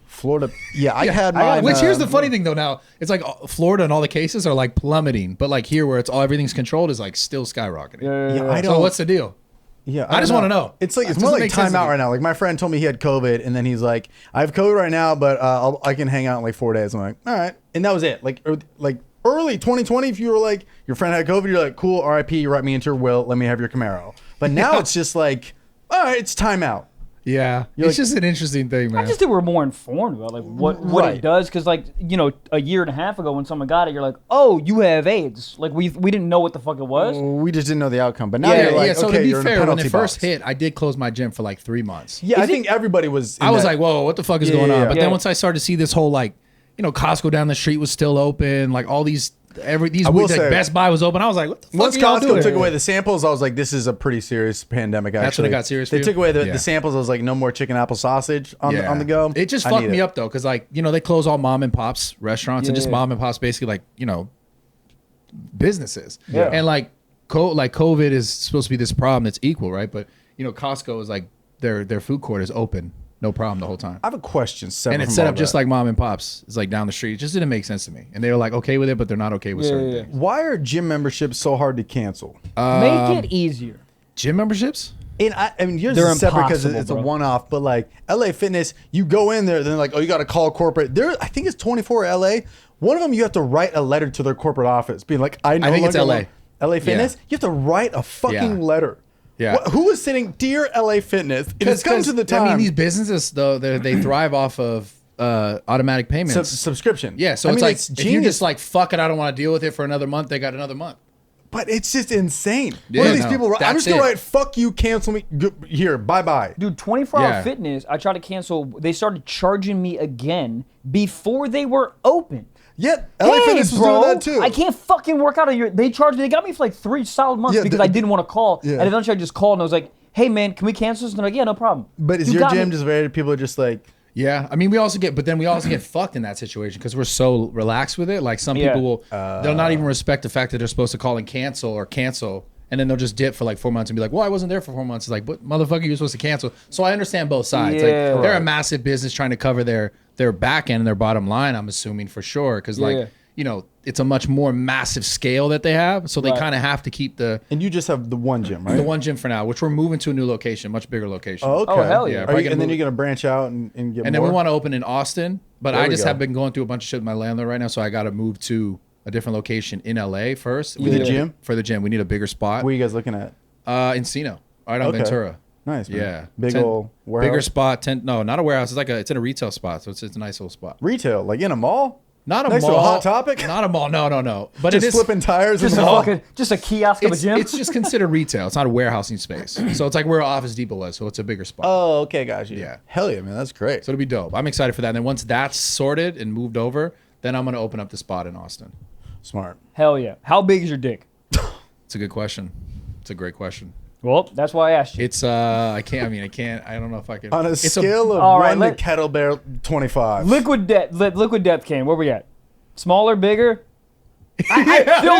Florida. Yeah, I had mine. Which here's the funny thing though. Now it's like Florida and all the cases are like plummeting, but like here where it's everything's controlled is like still skyrocketing. Yeah, I don't. So what's the deal? Yeah, I just want to know. It's like it's more like time out right now. Like my friend told me he had COVID, and then he's like, "I have COVID right now, but I can hang out in like 4 days." I'm like, "All right," and that was it. Like early 2020, if you were like your friend had COVID, you're like, "Cool, R.I.P. You write me into your will. Let me have your Camaro." But now it's just like, "All right, it's time out." Yeah, it's just an interesting thing, man. I just think we're more informed about like what it does, because like a year and a half ago when someone got it, you're like, oh, you have AIDS. Like we didn't know what the fuck it was. We just didn't know the outcome. But now you're like, so okay, to be you're fair, in a when penalty it first box. hit, I did close my gym for like 3 months. Yeah, I think everybody was. I was like, whoa, what the fuck is going on? But Yeah. then once I started to see this whole like, Costco down the street was still open, like all these weird, like Best Buy was open. I was like, what the fuck once are y'all Costco doing? took away the samples, I was like, this is a pretty serious pandemic. Actually, That's when it got serious for They you? took away the Yeah. samples. I was like, no more chicken apple sausage on the go. It just fucked me up though, because like they close all mom and pops restaurants and just mom and pops basically like businesses. Yeah. And like COVID is supposed to be this problem that's equal, right? But Costco is like their food court is open. No problem the whole time. I have a question. And it's set up just like mom and pops. It's like down the street. It just didn't make sense to me. And they were like okay with it, but they're not okay with certain things. Why are gym memberships so hard to cancel? Make it easier. Gym memberships? And I mean, yours They're is separate because impossible, it's a bro. one-off. But like LA Fitness, you go in there, then like, oh, you got to call corporate. I think it's 24 LA. One of them, you have to write a letter to their corporate office, being like, I think it's LA. LA Fitness. Yeah. You have to write a fucking letter. Yeah. Who is sitting, dear LA Fitness? It's come to the time. I mean, these businesses though, they thrive off of automatic payments. Subscription. Yeah, so I it's mean, like if you're just like fuck it, I don't want to deal with it for another month. They got another month. But it's just insane. Yeah, What are these no, people? I'm that's just gonna it. write, fuck you, cancel me. Here, bye bye. Dude, 24-hour Yeah. fitness, I tried to cancel. They started charging me again before they were open. Yeah, LA Fitness was doing that too. I can't fucking work out of your. They charged me. They got me for like 3 solid months because I didn't want to call. Yeah. And eventually I just called and I was like, hey man, can we cancel this? And they're like, yeah, no problem. But is You your got gym me. just very, people are just like, Yeah, I mean, we also get fucked in that situation because we're so relaxed with it. Like some people will, they'll not even respect the fact that they're supposed to call and cancel, and then they'll just dip for like 4 months and be like, well, I wasn't there for 4 months. It's like, but motherfucker, you're supposed to cancel. So I understand both sides. Like they're a massive business trying to cover their back end and their bottom line, I'm assuming for sure. Cause like, it's a much more massive scale that they have. So they kind of have to keep And you just have the one gym, right? The one gym for now, which we're moving to a new location, much bigger location. Oh, okay. Oh, hell yeah. And then you're going to branch out and get more? And then we want to open in Austin. But I just have been going through a bunch of shit with my landlord right now. So I got to move to a different location in LA first. For the gym? For the gym. We need a bigger spot. Where are you guys looking at? Encino. Right on Ventura. Nice, man. Yeah. Big old warehouse? Bigger spot. No, not a warehouse. It's in a retail spot. So it's a nice little spot. Retail? Like in a mall? Not a Next mall. to a Hot Topic? Not a mall. No. But just it is flipping tires just in the mall? just a kiosk of a gym? It's just considered retail. It's not a warehousing space. So it's like where Office Depot was. So it's a bigger spot. Oh, okay, guys. Yeah. Hell yeah, man. That's great. So it'll be dope. I'm excited for that. And then once that's sorted and moved over, then I'm going to open up the spot in Austin. Smart. Hell yeah. How big is your dick? It's a good question. It's a great question. Well, that's why I asked you. It's I don't know if I can. On a scale of all right, 1 to kettlebell 25. Liquid depth can. Where we at? Smaller, bigger? This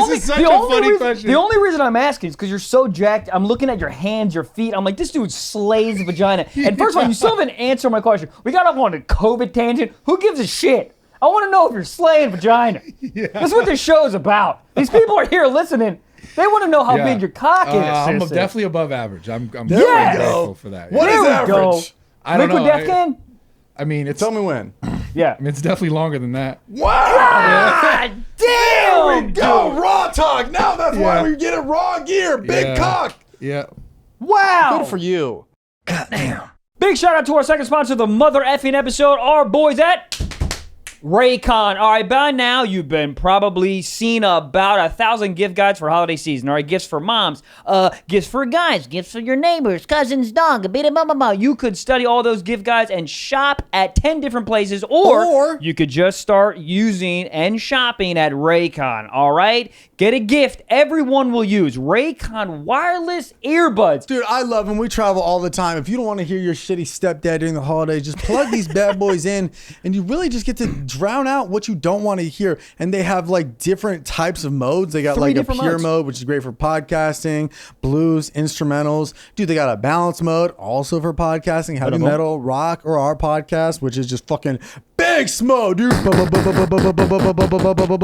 is such a funny question. The only reason I'm asking is because you're so jacked. I'm looking at your hands, your feet. I'm like, this dude slays the vagina. And first of all, you still haven't answered my question. We got up on a COVID tangent. Who gives a shit? I want to know if you're slaying vagina. That's what this show is about. These people are here listening. They want to know how big your cock is. I'm definitely above average. I'm There we grateful go. for that. What is average? I don't know. Liquid death can? I mean, it's Tell me when. Yeah. I mean, it's definitely longer than that. Wow! God There we damn! go. Raw talk. Now that's why we get it raw gear. Big cock. Yeah. Wow. Good for you. Big shout out to our second sponsor, the mother effing episode, our boys at Raycon. All right, by now you've been probably seen about 1,000 gift guides for holiday season. All right, gifts for moms, gifts for guys, gifts for your neighbors, cousins, dog, a bit of mama. You could study all those gift guides and shop at 10 different places, or you could just start using and shopping at Raycon. All right, get a gift everyone will use. Raycon wireless earbuds. Dude, I love them. We travel all the time. If you don't want to hear your shitty stepdad during the holidays, just plug these bad boys in, and you really just get to drown out what you don't want to hear. And they have like different types of modes. They got like a pure mode, which is great for podcasting, blues, instrumentals. Dude, they got a balance mode also for podcasting, heavy metal, rock, or our podcast, which is just fucking bass mode, dude.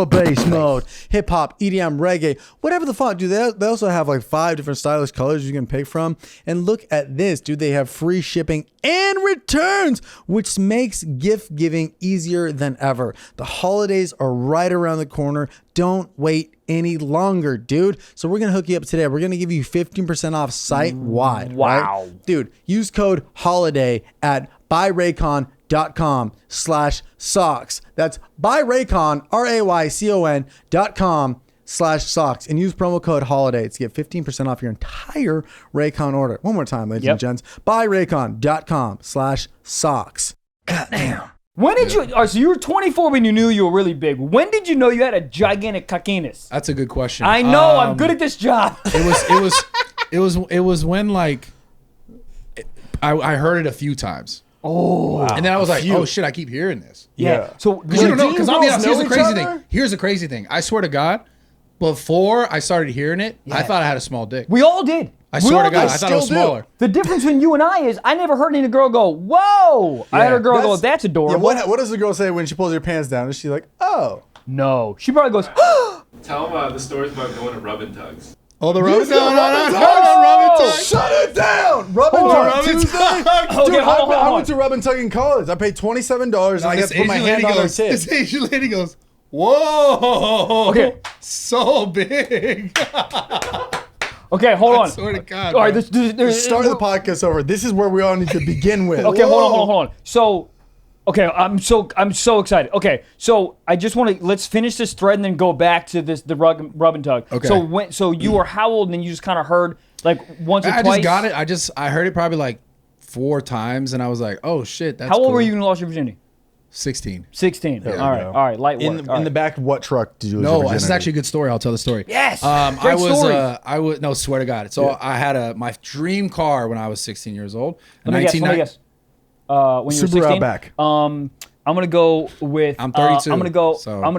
Bass mode, hip hop, EDM, reggae, whatever the fuck, dude. They also have like 5 different stylish colors you can pick from. And look at this, dude. They have free shipping and returns, which makes gift giving easier than ever. The holidays are right around the corner. Don't wait any longer, dude. So we're going to hook you up today. We're going to give you 15% off site-wide. Wow. Right? Dude, use code HOLIDAY at buyraycon.com/socks. That's buyraycon, RAYCON.com/socks, and use promo code HOLIDAY to get 15% off your entire Raycon order. One more time, ladies and gents. buyraycon.com/socks. Goddamn. When did you? So you were 24 when you knew you were really big. When did you know you had a gigantic cockiness? That's a good question. I know. I'm good at this job. It was when like I heard it a few times. Oh, wow. And then I was like, oh shit, I keep hearing this. Yeah. So because you don't know. Because I'll be honest, here's the crazy other? thing. Here's the crazy thing. I swear to God, before I started hearing it, I thought I had a small dick. we all did. I swear to God, I thought it was smaller. The difference between you and I is I never heard any girl go, whoa. I heard a girl go, that's adorable. Yeah, what does the girl say when she pulls her pants down? Is she like, oh? No. She probably goes, Tell them the stories about going to rubbing tugs. Oh, the rubbing No, shut it down! Rub and Tug Tuesday? Dude, I went to Rub and Tug in college. I paid $27 and I got to put my hand on her tit. This Asian lady goes, whoa. Okay. So big. okay, hold on. I swear to God. All right, bro. Start the podcast over. This is where we all need to begin with. Okay, hold on. So, okay, I'm so excited. Okay, so I just want to let's finish this thread and then go back to the rub and tug. Okay. So you were how old and then you just kind of heard like once or I twice? just got it. I heard it probably like 4 times and I was like, oh shit, that's How old cool. were you when you lost your virginity? 16. 16. All right, light work. In the back of what truck did you lose your No, virginity? this is actually a good story. I'll tell the story. Yes. I was story. no, swear to God. So I had my dream car when I was 16 years old. Let me guess. When you were 16. Subaru Outback. I'm gonna go with. I'm 32. I'm gonna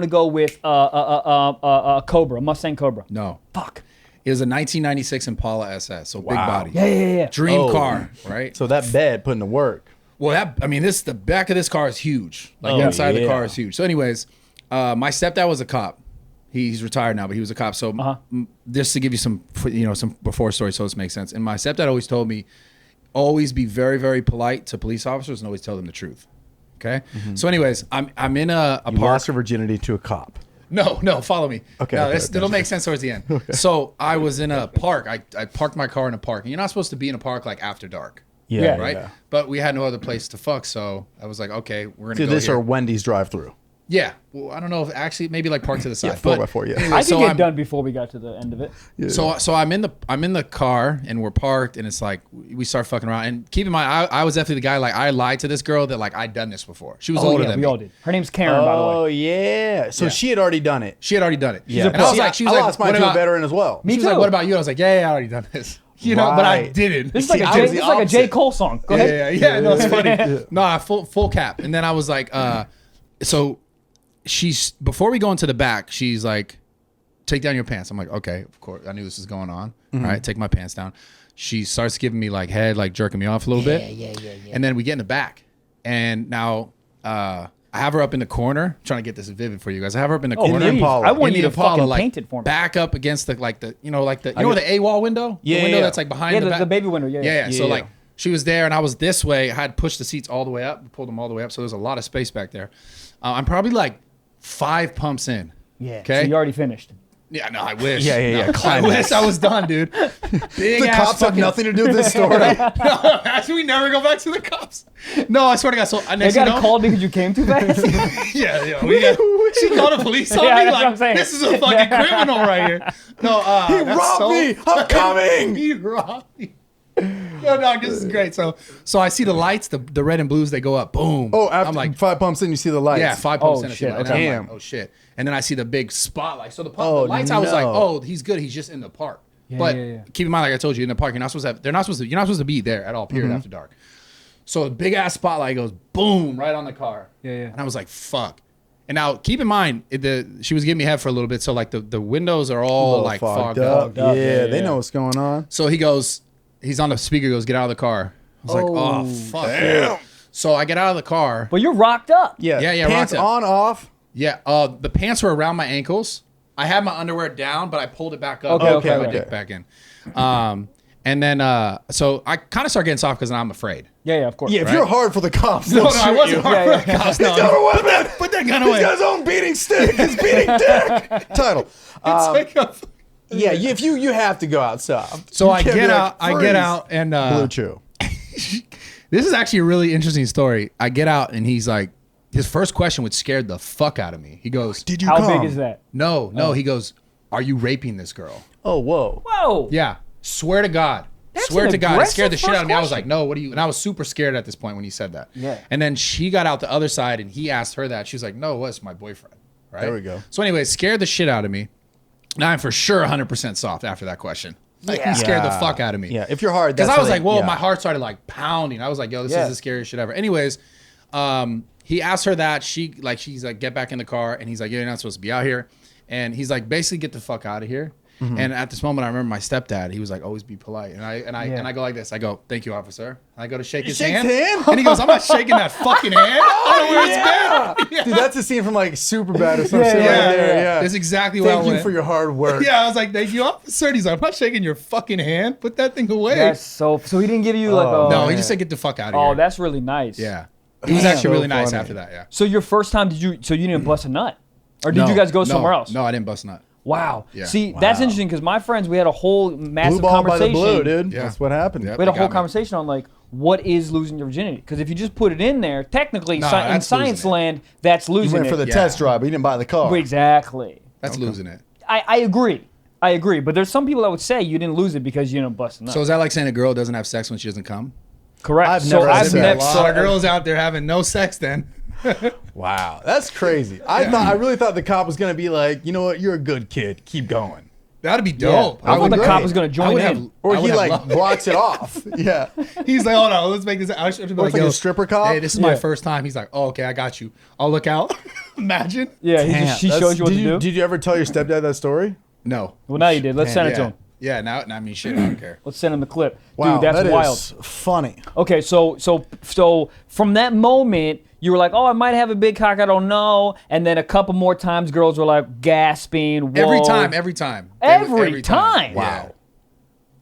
go with a Cobra, a Mustang Cobra. No. Fuck. It was a 1996 Impala SS, so big body. Yeah. Dream car, right? So that bed putting to work. Well, the back of this car is huge. Like inside the car is huge. So anyways, my stepdad was a cop. He's retired now, but he was a cop. So just to give you some before story, so this makes sense. And my stepdad always told me, always be very, very polite to police officers and always tell them the truth. Okay. So anyways, I'm in a park. You lost your virginity to a cop. No, follow me. Okay. No, it'll make sense towards the end. Okay. So I was in a park. I parked my car in a park. And you're not supposed to be in a park like after dark. Yeah. Right? Yeah. But we had no other place to fuck. So I was like, okay, we're going to So go this here. or Wendy's drive-through. Yeah. Well, I don't know if actually maybe like park to the side. 4x4, yeah. Anyway, I could get done before we got to the end of it. Yeah. So I'm in the car and we're parked and it's like we start fucking around. And keep in mind, I was definitely the guy, like I lied to this girl that like I'd done this before. She was older than me. We all did. Her name's Karen, by the way. Oh yeah. So she had already done it. She had already done it. Yeah. And I was like, I lost mine to a veteran as well. Me She was too. like, what about you? I was like, yeah, I already done this. You know, but I Right. didn't. This is like I was the a J. opposite. Cole song. Go ahead. Yeah, no, it's funny. No, full cap. And then I was like, so she's, before we go into the back, she's like, take down your pants. I'm like, okay, of course. I knew this was going on. All right, take my pants down. She starts giving me like head, like jerking me off a little bit. Yeah. And then we get in the back. And now I have her up in the corner. I'm trying to get this vivid for you guys. I have her up in the corner. the Impala. I want In you the to fucking Impala, paint it for me. Back up against the where the A-wall window? Yeah, The window yeah. that's like behind Yeah, the back. the baby window. Yeah. So Yeah. like she was there and I was this way. I had pushed the seats all the way up, pulled them all the way up. So there's a lot of space back there. I'm probably like 5 pumps in. Yeah. Okay. So you already finished. Yeah, no, I wish. Yeah. No, I wish I was done, dude. Big The ass cops have fucking- nothing to do with this story. No, actually, we never go back to the cops. No, I swear to God. So They next got you know, a call because you came too fast. she called the police on Yeah, me that's what like, I'm saying. this is a fucking criminal right here. No, He robbed me. I'm coming. He robbed me. Yo, dog, this is great. So I see the lights, the red and blues, they go up. Boom. Oh, after I'm like, 5 pumps in, you see the lights. yeah, 5 pumps Oh, in. I see shit. the lights. Okay. I'm like, Damn. oh shit. And then I see the big spotlight. So the Oh, lights, I was like, no. oh, he's good. He's just in the park. Yeah, but yeah. keep in mind, like I told you, in the park, you're not supposed to be there at all. Period. After dark. So a big ass spotlight goes boom right on the car. Yeah. And I was like, fuck. And now keep in mind, she was giving me head for a little bit, so like the windows are all like fogged up. Yeah, they know what's going on. So he's on the speaker, goes, get out of the car. I was like, oh fuck. Damn. So I get out of the car. But you're rocked up. Yeah, Pants rocked up. on, off. Yeah, the pants were around my ankles. I had my underwear down, but I pulled it back up. Okay, Put my okay. dick back in. And then so I kind of start getting soft because I'm afraid. Yeah, of course. Yeah, if Right. you're hard for the cops, No, they'll I shoot wasn't you. hard for the cops. No, put that gun He's away. got his own beating stick. His beating dick. Title. It's like a- Yeah, if you have to go outside. So You I can't get be out. like, I get "Freeze." out, and Blue Chew. this is actually a really interesting story. I get out, and he's like, his first question, which scared the fuck out of me. He goes, Did you How come? big is that? No. He goes, are you raping this girl? Oh, whoa. Whoa. Yeah. Swear to God. That's Swear an to God. It scared the aggressive shit out of me. I was first like, no, what do you? And I was super scared at this point when he said that. Yeah. And then she got out the other side and he asked her that. She was like, no, what's my boyfriend? Right. There we go. So anyway, scared the shit out of me. Now I'm for sure 100% soft after that question. Like he scared the fuck out of me. Yeah, if you're hard, Because that's I was how like, they- whoa, yeah. my heart started like pounding. I was like, yo, this Yeah. is the scariest shit ever. Anyways, he asked her that. She's like, get back in the car. And he's like, you're not supposed to be out here. And he's like, basically get the fuck out of here. Mm-hmm. And at this moment, I remember my stepdad. He was like, always be polite. And I go like this. I go, thank you, officer. And I go to shake his shakes hand. hand? And he goes, I'm not shaking that fucking hand. I don't know where it's been. Dude, that's a scene from like Superbad or some shit right Yeah. there. Yeah. That's exactly what I Thank you went. for your hard work. Yeah, I was like, thank you, officer. And he's like, I'm not shaking your fucking hand. Put that thing away. That's so he didn't give you like Oh, a No, he just said, get the fuck out of here. Oh, that's really nice. Yeah. He was Damn. actually really So nice funny. after that, yeah. So your first time you didn't bust a nut? Or did you guys go somewhere else? No, I didn't bust a nut. Wow. Yeah. See, that's interesting because my friends, we had a whole massive Blue ball by the conversation. blue, dude. Yeah. That's what happened. Yep. We had a They whole got me. conversation on like what is losing your virginity? Because if you just put it in there, technically Nah, in that's science losing it. land, that's You losing went it. for the Yeah. test drive, but you didn't buy the car. Exactly. That's losing it. I agree. But there's some people that would say you didn't lose it because you didn't bust a nut. So is that like saying a girl doesn't have sex when she doesn't come? Correct. I've so never I've said never. that. A lot of girls out there having no sex then. Wow, that's crazy. I really thought the cop was gonna be like, you know what, you're a good kid, keep going. That'd be dope. I thought the great. cop was going to join in. Or he like blocks it off. Yeah. He's like, hold on, let's make this. I should be Or it's like yo, a stripper cop. Hey, this is my first time. He's like, oh, okay, I got you. I'll look out. Imagine. Yeah, he shows you what to do. Did you ever tell your stepdad that story? No. Well, now you did. Let's send it to Yeah. him. Yeah, now I mean, shit, I don't care. Let's send him the clip. Wow, Dude, that's that wild. is funny. Okay, so from that moment, you were like, oh, I might have a big cock, I don't know. And then a couple more times, girls were like gasping. Whoa. Every time. Every Time. time? Yeah.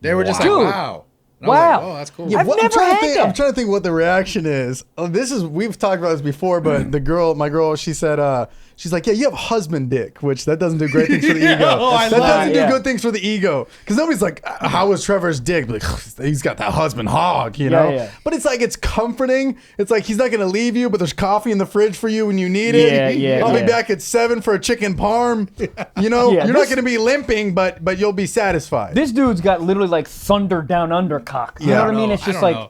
They were just like, Dude. wow. And I was Wow. like, oh, that's cool. Yeah, I've never I'm trying had to think, that. I'm trying to think what the reaction is. We've talked about this before, but my girl, she said, she's like, yeah, you have husband dick, which that doesn't do great things for the ego. I That love doesn't it. do Yeah. good things for the ego. Because nobody's like, how was Trevor's dick? Like, he's got that husband hog, you know? Yeah. But it's like, it's comforting. It's like, he's not going to leave you, but there's coffee in the fridge for you when you need it. Yeah, I'll yeah. be back at 7 for a chicken parm. You know, Yeah, you're not this- going to be limping, but you'll be satisfied. This dude's got literally like thunder down under cock. You know what I mean? It's just like,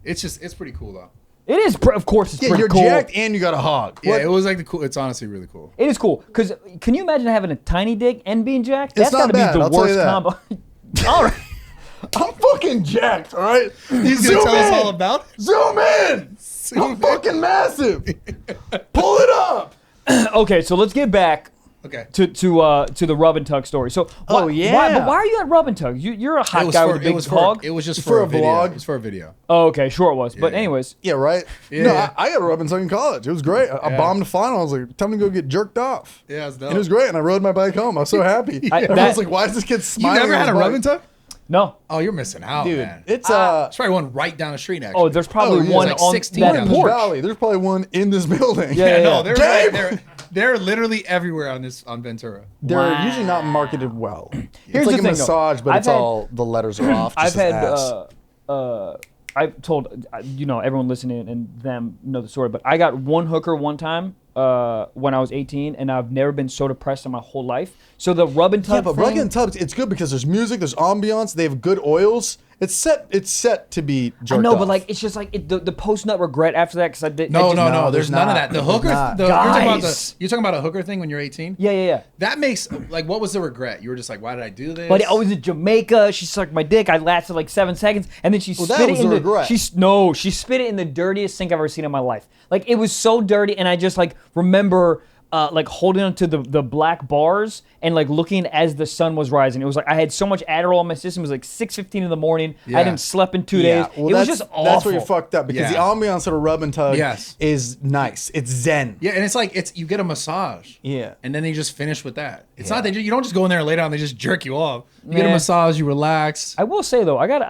it's pretty cool though. it is, of course, it's yeah, pretty you're cool. jacked and you got a hog. Yeah, What- it was like the cool. It's honestly really cool. It is cool. Because can you imagine having a tiny dick and being jacked? It's That's got to not bad, be the I'll tell you worst that. combo. All right. I'm fucking jacked, all right? He's Zoom gonna tell us in. all about it. Zoom in! I'm fucking massive! Pull it up! Okay, so let's get back Okay. to the rub and tug story. So, Oh, yeah. but why are you at rub and tug? You're a hot guy with a big hog. It was just For for a a video. vlog? It was for a video. Oh, okay, sure it was. But Yeah. anyways, Yeah, right? Yeah. No, I got a rub and tug in college. It was great. I Yeah. bombed the final. I was like, time to go get jerked off. Yeah, it's dope. And it was great. And I rode my bike home. I was so happy. I that- was like, why is this kid You smiling? never on had his a rub bike? and tug? no. Oh, you're missing out, Dude, man. it's There's probably one right down the street. Actually. Oh, there's probably yeah. one There's like on 16 that one in down the porch. valley. There's probably one in this building. Yeah, no, they're Gabe! they're literally everywhere on Ventura. They're Wow. usually not marketed well. Here's It's like the a thing, though. massage, but I've it's had- all the letters are off. I've Just had ass. I've told everyone listening and them know the story, but I got one hooker one time when I was 18, and I've never been so depressed in my whole life. So the rub and tug Yeah, but thing, Rugged and Tubbs, it's good because there's music, there's ambiance, they have good oils. It's set to be jerked I know, off. but like it's just like the post nut regret after that because I did. No, I just, no, No, there's there's none of not. that. The hooker, There's not. you're talking about a hooker thing when you're 18. Yeah. That makes like, what was the regret? You were just like, why did I do this? But I was in Jamaica. She sucked my dick. I lasted like 7 seconds, and then she Well, spit that it was in the the. regret. She spit it in the dirtiest sink I've ever seen in my life. Like it was so dirty, and I just like remember. Like holding onto the black bars and like looking as the sun was rising. It was like I had so much Adderall in my system. It was like 6:15 in the morning. I Yeah. hadn't slept in 2 days. well, it was that's- just awful. That's where you're fucked up because the Yeah. ambiance of a rub and tug Yes. is nice. It's zen. Yeah, and it's like you get a massage. Yeah. And then they just finish with that. It's not that you don't just go in there and lay down. They just jerk you off. You get a Nah. massage. You relax. I will say though, I got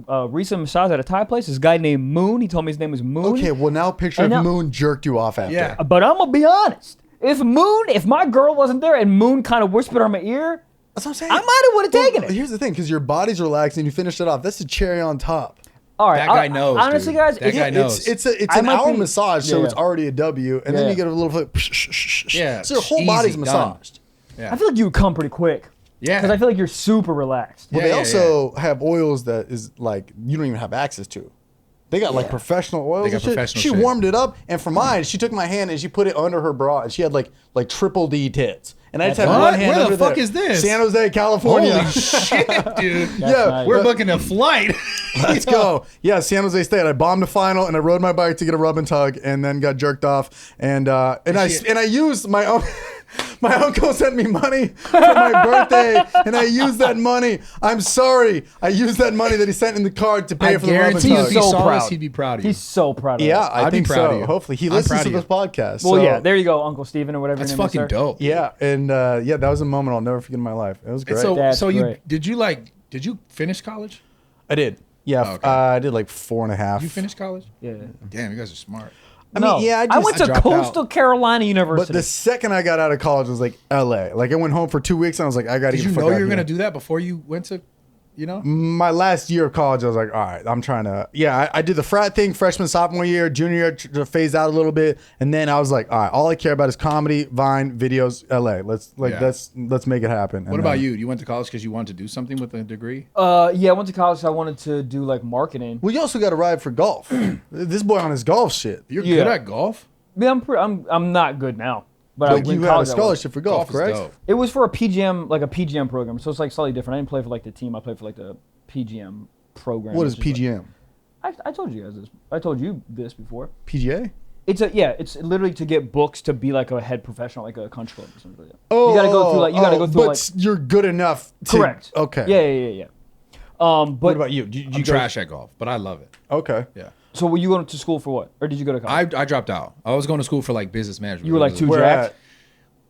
a recent massage at a Thai place. This guy named Moon. He told me his name was Moon. Okay, well now picture if And now- Moon jerked you off after. Yeah. But I'm gonna be honest. If my girl wasn't there and Moon kind of whispered on my ear, That's what I'm saying. I might have would've taken it. Here's the thing, because your body's relaxed and you finish it off. That's the cherry on top. all right. That guy knows, Honestly, dude. guys, That guy knows. It's I an might hour be- massage, so yeah, it's yeah. already a W, and then Yeah. you get a little. Yeah, So your whole easy, body's done. massaged. Yeah. I feel like you would come pretty quick. Yeah. Because I feel like you're super relaxed. Well, Yeah, they yeah, also have oils that is like you don't even have access to. They got like professional oils. They got and shit. professional She shit. warmed it up, and for mine, she took my hand and she put it under her bra, and she had like triple D tits. And I just had What? one hand Where the under fuck there. is this? San Jose, California. Holy shit, dude. Yeah, nice. We're booking a flight. Let's go. Yeah, San Jose State. I bombed the final, and I rode my bike to get a rub and tug, and then got jerked off. And I used my own. My uncle sent me money for my birthday, and I used that money. I'm sorry. I used that money that he sent in the card to pay I for the rub and guarantee you, tug. if he So saw proud. this, he'd be proud of you. He's so proud of Yeah, us. I I'd be think proud of so. you. Hopefully, he I'm listens proud to of this you. podcast. Well, so- yeah, there you go, Uncle Steven or whatever That's your name is, fucking sir. dope. Yeah, and yeah, that was a moment I'll never forget in my life. It was great. So, That's you great. did you finish college? I did. Yeah, Oh, okay. I did like 4.5. You finished college? Yeah. Damn, you guys are smart. I mean, No. yeah, I went I to dropped Coastal out. Carolina But University. the second I got out of college, it was like LA. Like I went home for 2 weeks, and I was like, I got to Did get you the fuck know out you were here. gonna do that before you went to, My last year of college, I was like, all right, I'm trying to. Yeah, I did the frat thing freshman, sophomore year, junior year, phased out a little bit, and then I was like, all right, all I care about is comedy, Vine, videos, LA. Let's make it happen. What about you? You went to college because you wanted to do something with a degree? yeah, I went to college. So I wanted to do like marketing. Well, you also got to ride for golf. This boy on his golf shit. You're Yeah. good at golf? Yeah, I'm not good now. But Like in you had a college I was. scholarship for golf, Golf is correct? dope. It was for a PGM, like a PGM program. So it's like slightly different. I didn't play for like the team. I played for like the PGM program. What is which like- PGM? I told you guys this. I told you this before. PGA? It's literally to get books to be like a head professional, like a country club or something like that. Oh, you gotta go through but you're good enough to... Correct. Okay. Yeah. But what about you? I'm trash at golf, but I love it. Okay. Yeah. So were you going to school for what? Or did you go to college? I dropped out. I was going to school for like business management. You were like too Where jacked?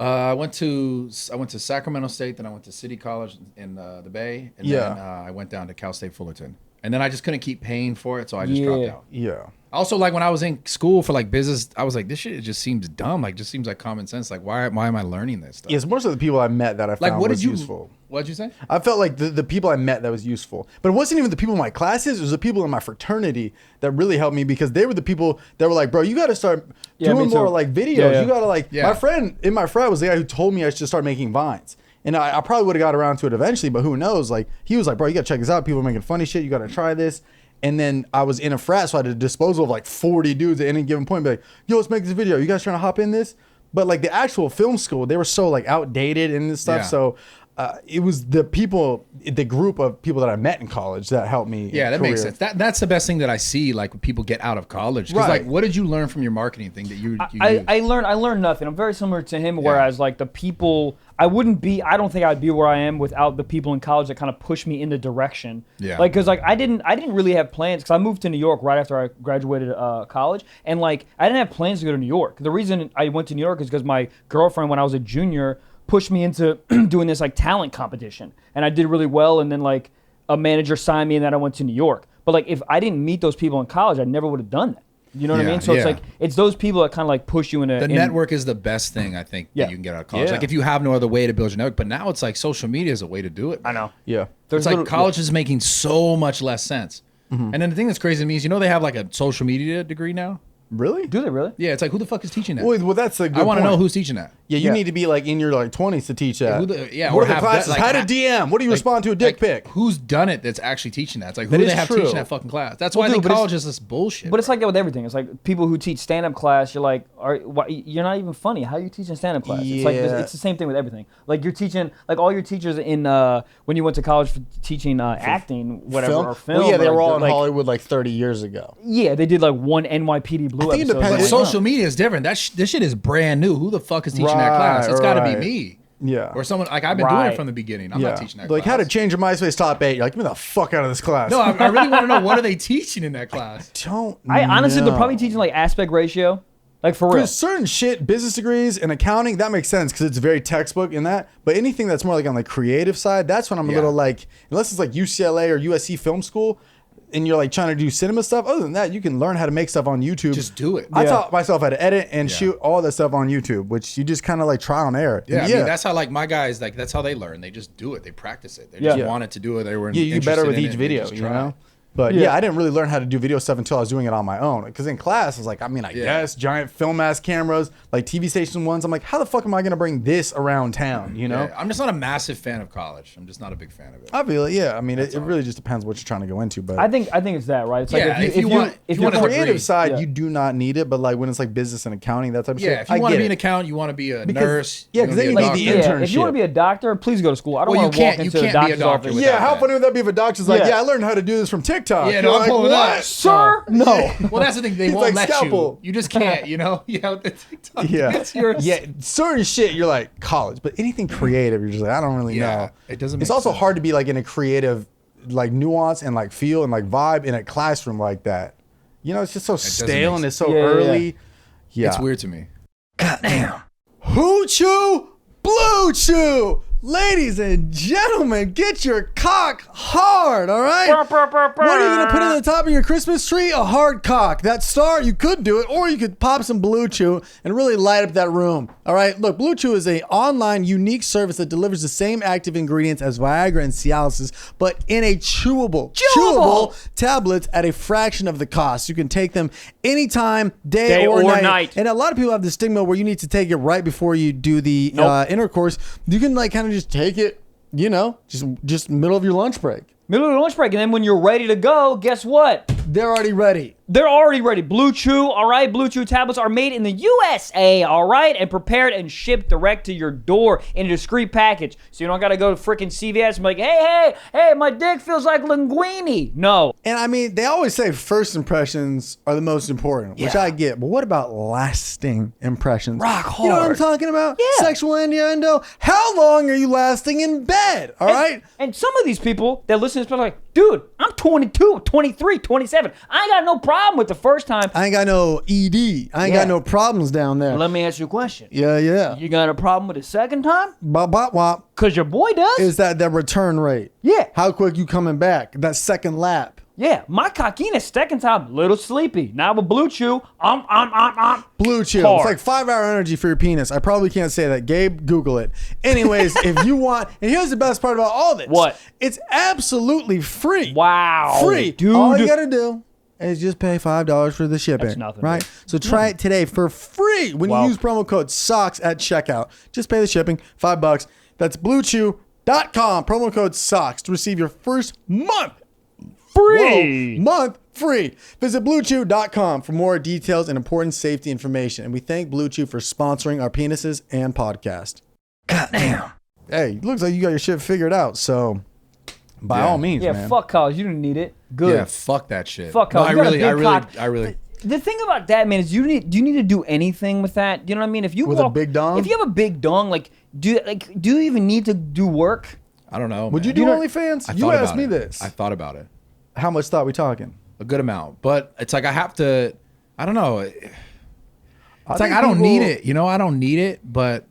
I went to Sacramento State, then I went to City College in the Bay, and then I went down to Cal State Fullerton. And then I just couldn't keep paying for it, so I just dropped out. Yeah. Also, like when I was in school for like business, I was like, this shit just seems dumb. Like, just seems like common sense. Like, why am I learning this stuff? Yeah, it's most of the people I met that I found was useful. What'd you say? I felt like the people I met that was useful. But it wasn't even the people in my classes. It was the people in my fraternity that really helped me because they were the people that were like, bro, you got to start doing more like videos. Yeah. You got to like, my friend in my frat was the guy who told me I should start making Vines. And I probably would have got around to it eventually, but who knows? Like, he was like, bro, you got to check this out. People are making funny shit. You got to try this. And then I was in a frat, so I had a disposal of like 40 dudes at any given point. Be like, yo, let's make this video. You guys trying to hop in this? But like the actual film school, they were so like outdated and this stuff. Yeah. So it was the group of people that I met in college that helped me. Yeah, that makes sense. That's the best thing that I see, like when people get out of college. Because like, what did you learn from your marketing thing that you I learned nothing. I'm very similar to him, whereas like the people, I don't think I'd be where I am without the people in college that kind of pushed me in the direction. Yeah. Like, cause like I didn't really have plans, cause I moved to New York right after I graduated college, and like I didn't have plans to go to New York. The reason I went to New York is because my girlfriend, when I was a junior, pushed me into doing this like talent competition, and I did really well, and then like a manager signed me, and then I went to New York. But like if I didn't meet those people in college, I never would have done that. You know what I mean? So it's like, it's those people that kind of like push you in a... network is the best thing, I think, that you can get out of college. Like if you have no other way to build your network, but now it's like social media is a way to do it. I know. Yeah. It's like college is making so much less sense. And then the thing that's crazy to me is, they have like a social media degree now? Really? Do they really? Yeah, it's like, who the fuck is teaching that? Well, that's a good I want to know who's teaching that. Yeah, you need to be like in your like 20s to teach that. What are the classes? Like, how to DM? What do you respond to a dick pic? Who's done it that's actually teaching that? It's like, who do they have teaching that fucking class? That's why I think college is this bullshit. But it's like that with everything. It's like people who teach stand-up class, you're like, you're not even funny. How are you teaching stand-up class? Yeah. It's like it's the same thing with everything. Like you're teaching, like all your teachers in when you went to college for teaching acting, whatever, or film. Well, yeah, they were all in Hollywood like 30 years ago. Yeah, they did like one NYPD Blue episode. But social media is different. This shit is brand new. Who the fuck is teaching that class? It's got to be me. Yeah. Or someone, like I've been doing it from the beginning. I'm not teaching that class. Like how to change your MySpace top 8. You're like, get me the fuck out of this class. No, I really want to know, what are they teaching in that class? I honestly, they're probably teaching like aspect ratio. Like for real. Certain shit, business degrees and accounting, that makes sense because it's very textbook in that. But anything that's more like on the creative side, that's when I'm a little like, unless it's like UCLA or USC film school, and you're like trying to do cinema stuff, other than that, you can learn how to make stuff on YouTube. Just do it. I taught myself how to edit and shoot all that stuff on YouTube, which you just kind of like trial and error. Yeah, I mean, that's how like my guys, like that's how they learn. They just do it. They practice it. They just wanted to do it. They were you get better with each video, you know? But I didn't really learn how to do video stuff until I was doing it on my own. Because in class, I was like, I guess giant film ass cameras, like TV station ones. I'm like, how the fuck am I going to bring this around town? You know? Yeah, I'm just not a massive fan of college. I'm just not a big fan of it. I feel it. Yeah, I mean, it really just depends what you're trying to go into. But I think it's that, right? It's like if you want the creative side, you do not need it. But like when it's like business and accounting, that type of shit. Yeah, if you want to be an accountant, you want to be a nurse. Yeah, because then you need the internship. If you want to be a doctor, please go to school. I don't want to walk into a doctor's office. Yeah, how funny would that be if a doctor's like, I learned how to do this from TikTok. Yeah, no, I'm pulling that. Sir? No. Well, that's the thing. They won't let you. You just can't, Yeah, with the TikTok. Yeah, certain shit, you're like, college. But anything creative, you're just like, I don't really know. It doesn't make It's also sense. hard to be like in a creative, like nuance and like feel and like vibe in a classroom like that. It's just so stale and it's so early. Yeah. It's weird to me. Goddamn. Who chew? Blue chew. Ladies and gentlemen, get your cock hard, all right? What are you going to put on the top of your Christmas tree? A hard cock. That star, you could do it, or you could pop some Blue Chew and really light up that room, all right? Look, Blue Chew is an online, unique service that delivers the same active ingredients as Viagra and Cialis, but in a chewable tablets at a fraction of the cost. You can take them anytime, day or night. And a lot of people have the stigma where you need to take it right before you do the intercourse. You can like kind of just take it, just middle of your lunch break. Middle of your lunch break, and then when you're ready to go, guess what? They're already ready. They're already ready. Blue Chew, all right? Blue Chew tablets are made in the USA, all right? And prepared and shipped direct to your door in a discreet package. So you don't got to go to freaking CVS and be like, hey, my dick feels like linguine. No. And I mean, they always say first impressions are the most important, which I get. But what about lasting impressions? Rock hard. You know what I'm talking about? Yeah. Sexual innuendo. How long are you lasting in bed? All right? And some of these people that listen to this are like, dude, I'm 22, 23, 27. I ain't got no problem with the first time. I ain't got no ED. I ain't got no problems down there. Let me ask you a question. Yeah. You got a problem with the second time? Bop, bop, wop. Because your boy does? Is that the return rate? Yeah. How quick you coming back? That second lap. Yeah, my cockina second time, little sleepy. Now with Blue Chew, Blue Chew. hard. It's like 5-hour energy for your penis. I probably can't say that. Gabe, Google it. Anyways, if you want, and here's the best part about all this. What? It's absolutely free. Wow. Free. Dude. All you gotta do is just pay $5 for the shipping. That's nothing, right? dude. So try it today for free when Wow. you use promo code SOCKS at checkout. Just pay the shipping, $5. That's bluechew.com. Promo code SOCKS to receive your first month. Free. Month free. Visit bluechew.com for more details and important safety information. And we thank Blue Chew for sponsoring our penises and podcast. Goddamn. Hey, looks like you got your shit figured out. So by all means, Yeah, man. fuck college. You didn't need it. Good. Yeah, fuck that shit. Fuck No, college. I You got a really, big I really. The thing about that, man, is do you need to do anything with that? You know what I mean? If you With a big dong? if you have a big dong, like do you even need to do work? I don't know. Would man. you do You know- OnlyFans? I You thought asked about me it. this. I thought about it. How much thought we talking? A good amount, but it's like I have to. I don't know. It's like think I don't people- need it. You know, I don't need it, but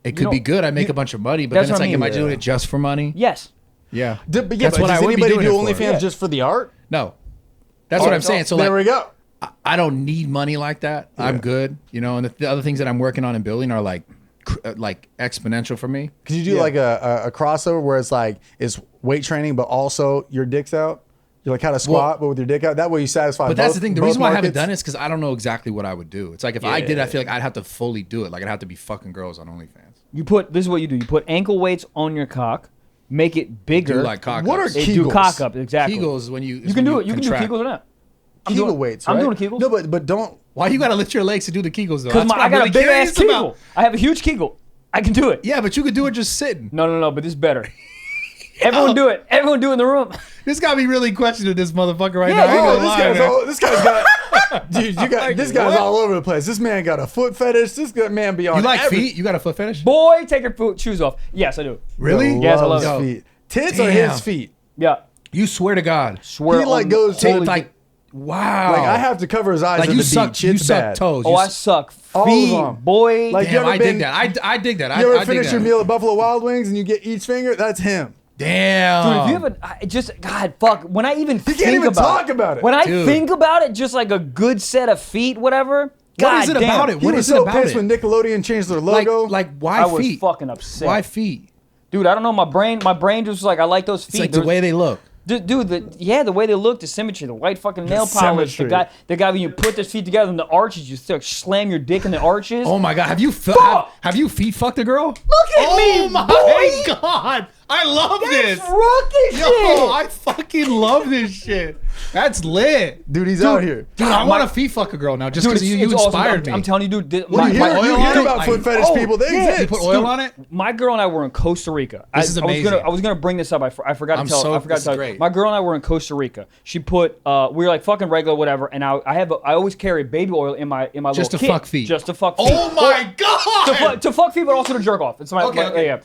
it could know, be good. I make a bunch of money, but that's then it's what I like, mean. am I doing it just for money? Yes. Yeah. But That's what does I would be anybody doing do it for. OnlyFans Yeah. just for the art? No, that's what I'm saying. So there like, we go. I don't need money like that. I'm good. You know, and the other things that I'm working on and building are like exponential for me. Could you do like a crossover where it's like it's weight training, but also your dick's out? You like how to squat, but with your dick out. That way you satisfy. But that's the thing. The both reason why I haven't markets. done it is because I don't know exactly what I would do. It's like if I did, I feel like I'd have to fully do it. Like I'd have to be fucking girls on OnlyFans. This is what you do. You put ankle weights on your cock, make it bigger. Do like cock What ups. are Do Kegels? cock up exactly. Kegels is when you. You can do it. You can do contract. Kegels or not. Kegel weights. Right? I'm doing Kegels. No, but don't. Why you gotta lift your legs to do the Kegels though? Because That's what I I'm got really a big ass curious about. Kegel. I have a huge Kegel. I can do it. Yeah, but you could do it just sitting. No. But this is better. Everyone do it. Everyone do it in the room. This got me really questioning this motherfucker right now. I ain't Oh, gonna lie, man. this guy's got. Dude, this guy's what? all over the place. This man got a foot fetish. This man be on. You like every- feet? You got a foot fetish? Boy, take your shoes off. Yes, I do. Really? Yes, I love Loves it. feet. Tits are Damn. his feet. Yeah. You swear to God. Swear He like on goes Take holy- like, wow. Like I have to cover his eyes like at you the suck. beach. You It's suck bad. toes. Oh, You I s- suck All of feet, them. boy. Like, you Damn, ever I been- dig that. I dig that. You ever I dig finish that. your meal at Buffalo Wild Wings and you get each finger? That's him. Damn. Dude, if you have God, fuck. When I even think can't even about talk about it. When I Dude. think about it, just like a good set of feet, whatever. What is it God damn. about it? He What was is it so about pissed it? when Nickelodeon changed their Like, logo. why I was feet? fucking upset. Why feet? Dude, I don't know. My brain just was like, I like those feet. It's like the There's- way they look. Dude, the way they look, the symmetry, the white fucking nail polish, symmetry. the guy when you put their feet together in the arches, you still slam your dick in the arches. Oh my God. Have you Fuck! have you feet fucked a girl? Look at me, Oh my boy! God. I love this. That's rocket Yo, shit. I fucking love this shit. That's lit. Dude, he's out here. Dude, I want to feet fuck a girl now just Dude, because you it's awesome. inspired me. I'm telling you, dude. You my hear, oil you on hear it? about Like- foot fetish Oh, people. They yeah. exist. You put oil on it? My girl and I were in Costa Rica. This is amazing. I was gonna bring this up. I forgot to I'm tell. so- I forgot this to tell is you. great. My girl and I were in Costa Rica. She put. We were like fucking regular, whatever. And I always carry baby oil in my Just little to kit. fuck feet. Just to fuck feet. Oh my God. To fuck feet, but also to jerk off. It's my Okay, okay. yeah.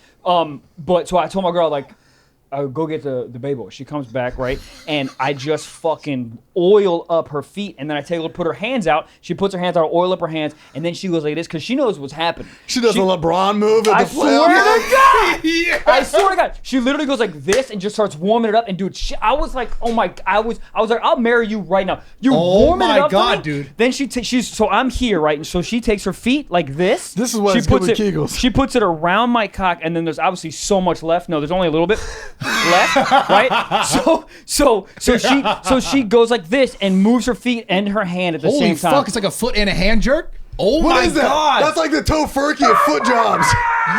But so I told my girl like, go get the baby oil. She comes back, right? And I just fucking oil up her feet. And then I tell her to put her hands out. She puts her hands out, oil up her hands. And then she goes like this because she knows what's happening. She does a LeBron move at I the swear playoff. to God! Yeah. I swear to God, she literally goes like this and just starts warming it up. And dude, I was like, oh my, I was like, I'll marry you right now. You're Oh warming my it up for God, me? dude. Then she's so I'm here, right? And so she takes her feet like this. This is why she it's good puts with it. Kegels. She puts it around my cock, and then there's obviously so much left. No, there's only a little bit left, right? So she goes like this and moves her feet and her hand at the Holy same time. fuck, it's like a foot and a hand jerk? Oh What my is that? god! That's like the tofurkey of foot jobs.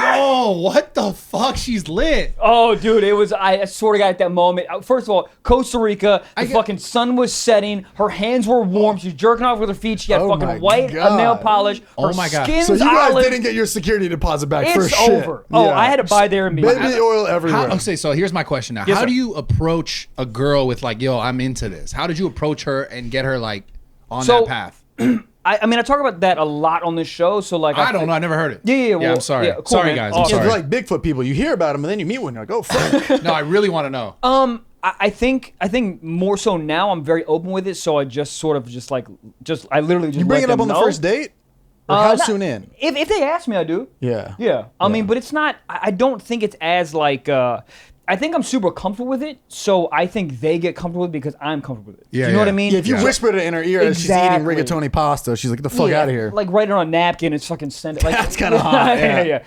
Yo, what the fuck? She's lit. Oh, dude, it was. I swear to God, at that moment. First of all, Costa Rica, the fucking sun was setting. Her hands were warm. She was jerking off with her feet. She had Oh my fucking white God. nail polish. Her Oh my God. skin's So you guys olive. didn't get your security deposit back for It's shit. over. Oh, I had to buy there immediately. Baby oil everywhere. Okay, so here's my question now. Yes, How sir. do you approach a girl with like, yo, I'm into this? How did you approach her and get her like on So- that path? I mean, I talk about that a lot on this show. So like, I don't know. I never heard it. Yeah, well, I'm sorry. yeah, cool, sorry, man. guys. Oh, I'm Yeah, sorry. they're like Bigfoot people. You hear about them and then you meet one. You're like, oh fuck. No, I really want to know. I think more so now. I'm very open with it. So I just sort of I literally just You bring let it up them on the know. first date? Or how Not- soon in? If they ask me, I do. Yeah. Yeah. I mean, but it's not. I don't think it's as like. I think I'm super comfortable with it, so I think they get comfortable with it because I'm comfortable with it. Yeah, Do you know what I yeah. mean? Yeah, if you whispered it in her ear as she's eating Exactly. rigatoni pasta, she's like, get the fuck Yeah, out of here. Like write it on a napkin and fucking send it. Like, That's kinda hot, yeah.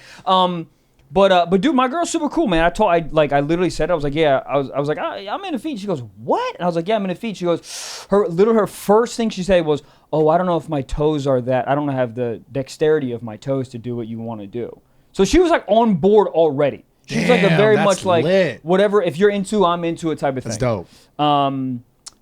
But dude, my girl's super cool, man. I literally said, I was like, yeah, I was like, I'm into feet. She goes, what? And I was like, yeah, I'm into feet. She goes, her first thing she said was, oh, I don't know if my toes are that. I don't have the dexterity of my toes to do what you want to do. So she was like on board already. She's like a Damn, very that's much like lit. whatever. If you're into, I'm into it type of thing. That's dope.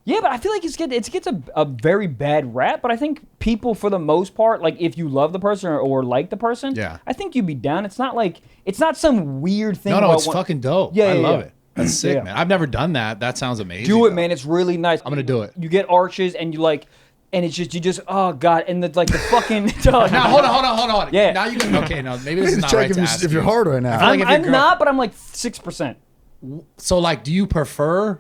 Yeah, but I feel like it gets a very bad rap. But I think people, for the most part, like if you love the person or like the person, Yeah. I think you'd be down. It's not some weird thing. No, about it's fucking dope. Yeah, I yeah, love yeah. it. That's sick, Yeah. man. I've never done that. That sounds amazing. Do it, though. man. It's really nice. I'm gonna do it. You get arches and you like, and it's just you just oh god, and the like the fucking. Now hold on. Yeah. Now you can. Okay, no, maybe this is not Check right if to you're, ask if you're you. hard right now. like if your I'm girl- not, but I'm like 6%. So like, do you prefer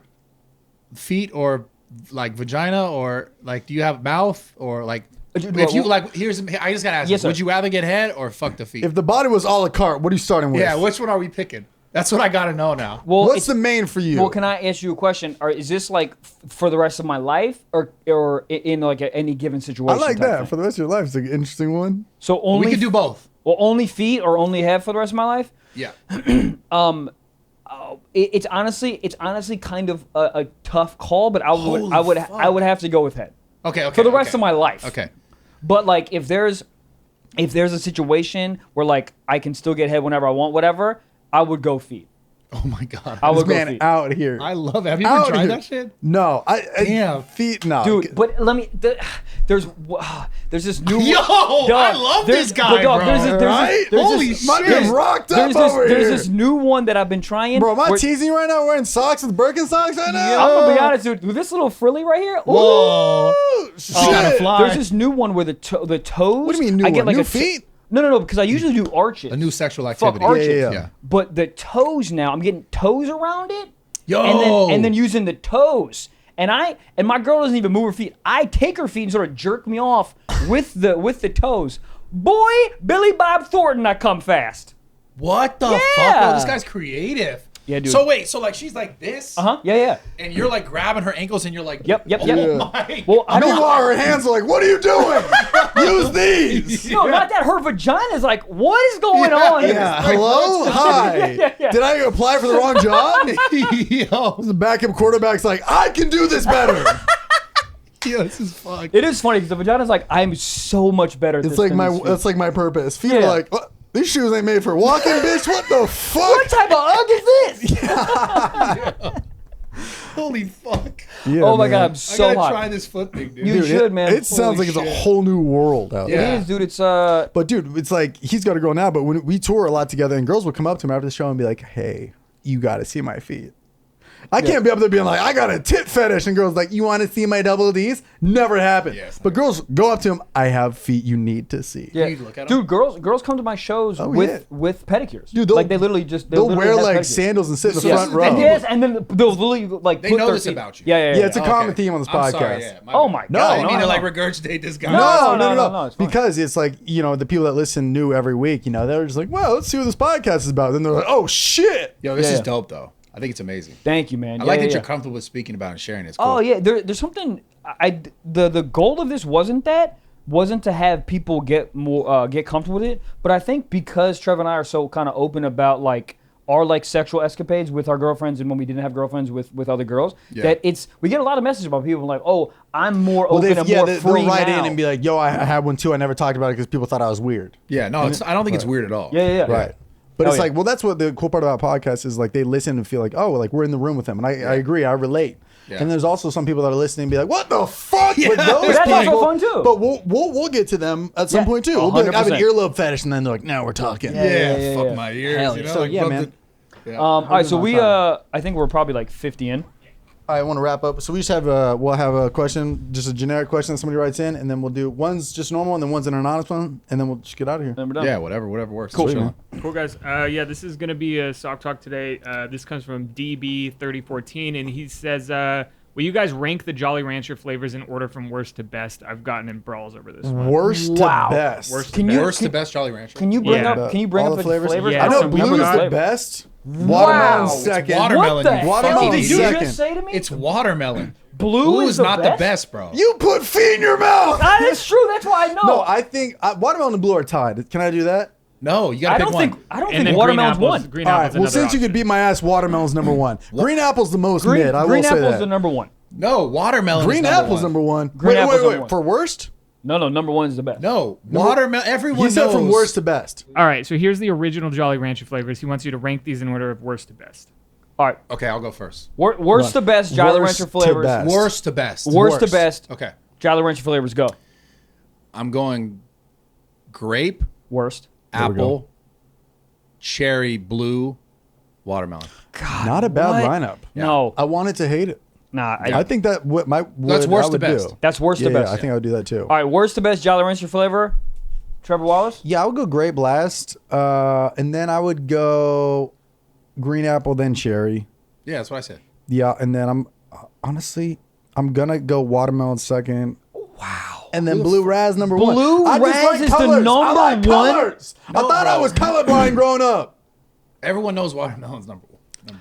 feet or like vagina or like do you have mouth or like? If you like, I just gotta ask. Yes, you, would sir. you rather get head or fuck the feet? If the body was a la carte, what are you starting with? Yeah, which one are we picking? That's what I gotta know now. Well, What's it's- the main for you? Well, can I ask you a question? Is this like for the rest of my life, or in like any given I situation? like type that. thing? For the rest of your life, it's an interesting one. So only We can do both. Well, only feet or only head for the rest of my life. Yeah. It's honestly kind of a tough call, but Holy I would fuck. have to go with head Okay. for the rest of my life. Okay. But like if there's a situation where like I can still get head whenever I want, whatever, I would go feet. Oh my god. I This would go man feet. out here. I love it. Have you ever Out tried here. that shit? No, Damn. feet. No, Dude, but let me. There's this new. Yo, I love this guy, bro. Right? Holy My shit. man's rocked up over There's here. this new one that I've been trying. Bro, am I where- teasing you right now? Wearing socks with Birkenstocks right now? I'm gonna be honest, dude. With this little frilly right here. Whoa. Ooh, shit. Kinda fly. There's this new one where the toes. What do you mean new I get one? like New a feet? No, because I usually do arches. A new sexual Fuck activity. arches. Yeah. But the toes now, I'm getting toes around it. Yo. And then using the toes. And my girl doesn't even move her feet. I take her feet and sort of jerk me off with the toes. Boy, Billy Bob Thornton, I come fast. What the Yeah. fuck, bro? This guy's creative. Yeah, dude. So wait, so like she's like this, Yeah. and you're like grabbing her ankles, and you're like, Yep. Oh my. Well, I don't. Meanwhile, her hands are like, what are you doing? Use these. No, not that. Her vagina's like, what is going on here? Yeah. Hello? Hi. Yeah. Did I apply for the wrong job? Yo, The backup quarterback's like, I can do this better. yo, this is fucked. It is funny because the vagina's like, I'm so much better at It's this like than my these feet. that's like my purpose. Feet Yeah. are like, what? These shoes ain't made for walking, bitch. What the fuck? What type of Ugg is this? Holy fuck. Yeah, Oh my man. god, I'm I so gotta hot. try this foot thing, dude. You Dude, should, man. It sounds Holy like it's a shit. whole new world out It there. is, dude. It's But dude, it's like he's got a girl now. But when we tour a lot together, and girls will come up to him after the show and be like, "Hey, you got to see my feet." I can't be up there being like, "I got a tit fetish," and girls like, "You want to see my double D's?" Never happened. Yes, but girls go up to him. I have feet you need to see. yeah. you look at 'em? Dude, girls come to my shows Oh, with yeah. with pedicures. Dude, they'll- like they literally just They'll literally wear have like pedicures. sandals and sit in the So front this is- row. And yes, and then they'll literally like They put know their this feet. about you. Yeah. Yeah, it's a Okay. common theme on this I'm podcast. sorry, yeah, Oh bad. my No, god! I didn't mean to no. like regurgitate this guy. No, it's fine. Because it's like, you know, the people that listen new every week, you know, they're just like, well, let's see what this podcast is about. Then they're like, oh shit. Yo, this Yeah, is yeah. dope though. I think it's amazing. Thank you, man. I Yeah, like yeah, that you're yeah. comfortable with speaking about it and sharing it. It's cool. Oh yeah, there's something. The goal of this wasn't to have people get more get comfortable with it, but I think because Trev and I are so kind of open about like our like sexual escapades with our girlfriends and when we didn't have girlfriends with other girls. Yeah. That we get a lot of messages about people like, oh, I'm more open and more free they'll write now. in and be like, yo, I had one too. I never talked about it because people thought I was weird. Yeah, no, I don't think it's weird at all. Yeah. Right. But Hell it's yeah. like, well, that's what the cool part about podcasts is like they listen and feel like, oh, like we're in the room with them. And I agree. I relate. Yeah. And there's also some people that are listening and be like, what the fuck with those That's also people? fun, too. But we'll get to them at some point too. We'll be like, I have an 100%. earlobe fetish. And then they're like, now we're talking. Yeah, fuck yeah. my ears. Hell You yeah. know? So, like, yeah, both man. the- All right, so I think we're probably like 50 in. I want to wrap up. So we just have we'll have a question, just a generic question that somebody writes in, and then we'll do one's just normal, and then one's an anonymous one, and then we'll just get out of here. Then we're done. Yeah, whatever works. Cool. Chill. Cool, guys. Yeah, this is going to be a sock talk today. This comes from DB3014, and he says, will you guys rank the Jolly Rancher flavors in order from worst to best? I've gotten in brawls over this one. Worst Wow. to best. Worst Can to you- best. Worst to best Jolly Rancher. Can you bring Yeah. up? Can you bring All up the the flavors? flavors? Yeah. I know don't remember blue's the the flavor. best. Wow. Watermelon's It's second. watermelon. What the you hell Watermelon did you second. just say to me? It's watermelon. Blue is is the not best? the best, bro. You put feet in your mouth. That's true. That's why I know. No, I think watermelon and blue are tied. Can I do that? No, you I gotta don't pick one. think. I don't And then think watermelon's green one. apples, green All apples right. Well, another since you could option. beat my ass, watermelon's number one. Green apple's the most Green, mid. I green will say apple's that. the number one. No, watermelon. Green is apple's number number one. Green apple's number Wait. one. For worst? No, number one is the best. No, watermelon. Everyone He said knows. from worst to best. All right, so here's the original Jolly Rancher flavors. He wants you to rank these in order of worst to best. All right, Okay, I'll go first. worst to best Jolly Worst Rancher to flavors. best. Worst to best. Worst to Worst. best Okay, Jolly Rancher flavors. Go. I'm going grape, Worst. we apple, cherry, blue, watermelon. Not a bad what? lineup. No, I wanted to hate it. nah. I think that That's worst I to would best. do. That's worst Yeah, to best. I think I would do that too. All right, worst to best Jolly Rancher flavor. Trevor Wallace. Yeah, I would go grape last, and then I would go green apple, then cherry. Yeah, that's what I said. Yeah, and then I'm gonna go watermelon second. Wow. And then blue raz number one. Blue I just raz like is the colors. I number like one? colors. I No, thought I bro. was colorblind growing up. Everyone knows watermelon's number one.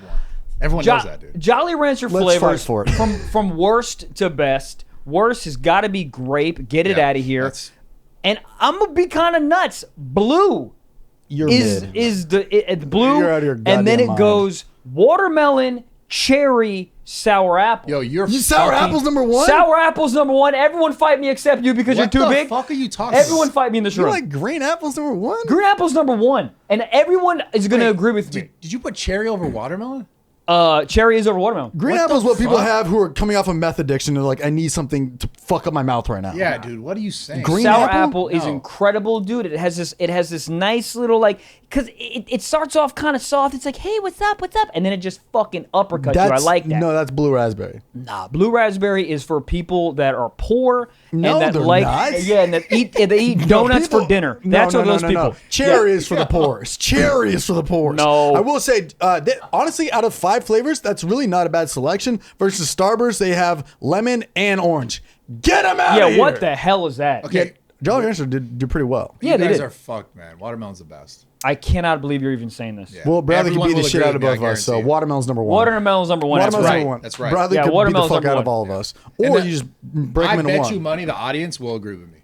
Everyone Jo- knows that, dude. Jolly Rancher Let's flavors fight for it. from worst to best. Worst has got to be grape. Get it Yeah, out of here. that's- And I'm gonna be kind of nuts. Blue You're is mid. the blue, You're out of your and then goddamn it mind. goes watermelon, cherry, sour apple. Yo, you're Sour fucking- apple's number one. Sour apple's number one. Everyone fight me except you because What you're too the big. fuck are you talking Everyone about? fight me in this You room. like green apple's number one? Green apple's number one, and everyone is gonna agree with me. Did you put cherry over watermelon? Cherry is over watermelon. Green What apple's the what people fuck? have who are coming off of meth addiction. They're like, I need something to fuck up my mouth right now. Yeah, dude. What are you saying? Green Sour apple? apple is No. incredible, dude. It has this nice little like, cause it starts off kind of soft. It's like, hey, what's up, and then it just fucking uppercuts you. I like that. No, that's blue raspberry. Nah, blue raspberry is for people that are poor No, and that they're like, not. yeah, and that they eat donuts for dinner. That's what those people. Cherry Yeah. is for the poorest. Cherry is for the poorest. No. I will say, honestly, out of 5 flavors, that's really not a bad selection. Versus Starburst, they have lemon and orange. Get them out of Yeah, here. what the hell is that? Okay, Jolly Rancher did pretty well. Yeah, you they guys did. are fucked, man. Watermelon's the best. I cannot believe you're even saying this. Yeah. Well, Bradley can Everyone beat the will shit agree out of with me, both I of us. So guarantee it. watermelon's number one. Watermelon's number one. Watermelon's That's number right. one. That's right. Bradley Yeah, could beat the watermelon's fuck number out of one. all of us. And Or that- you just break I them into bet one. you money the audience will agree with me.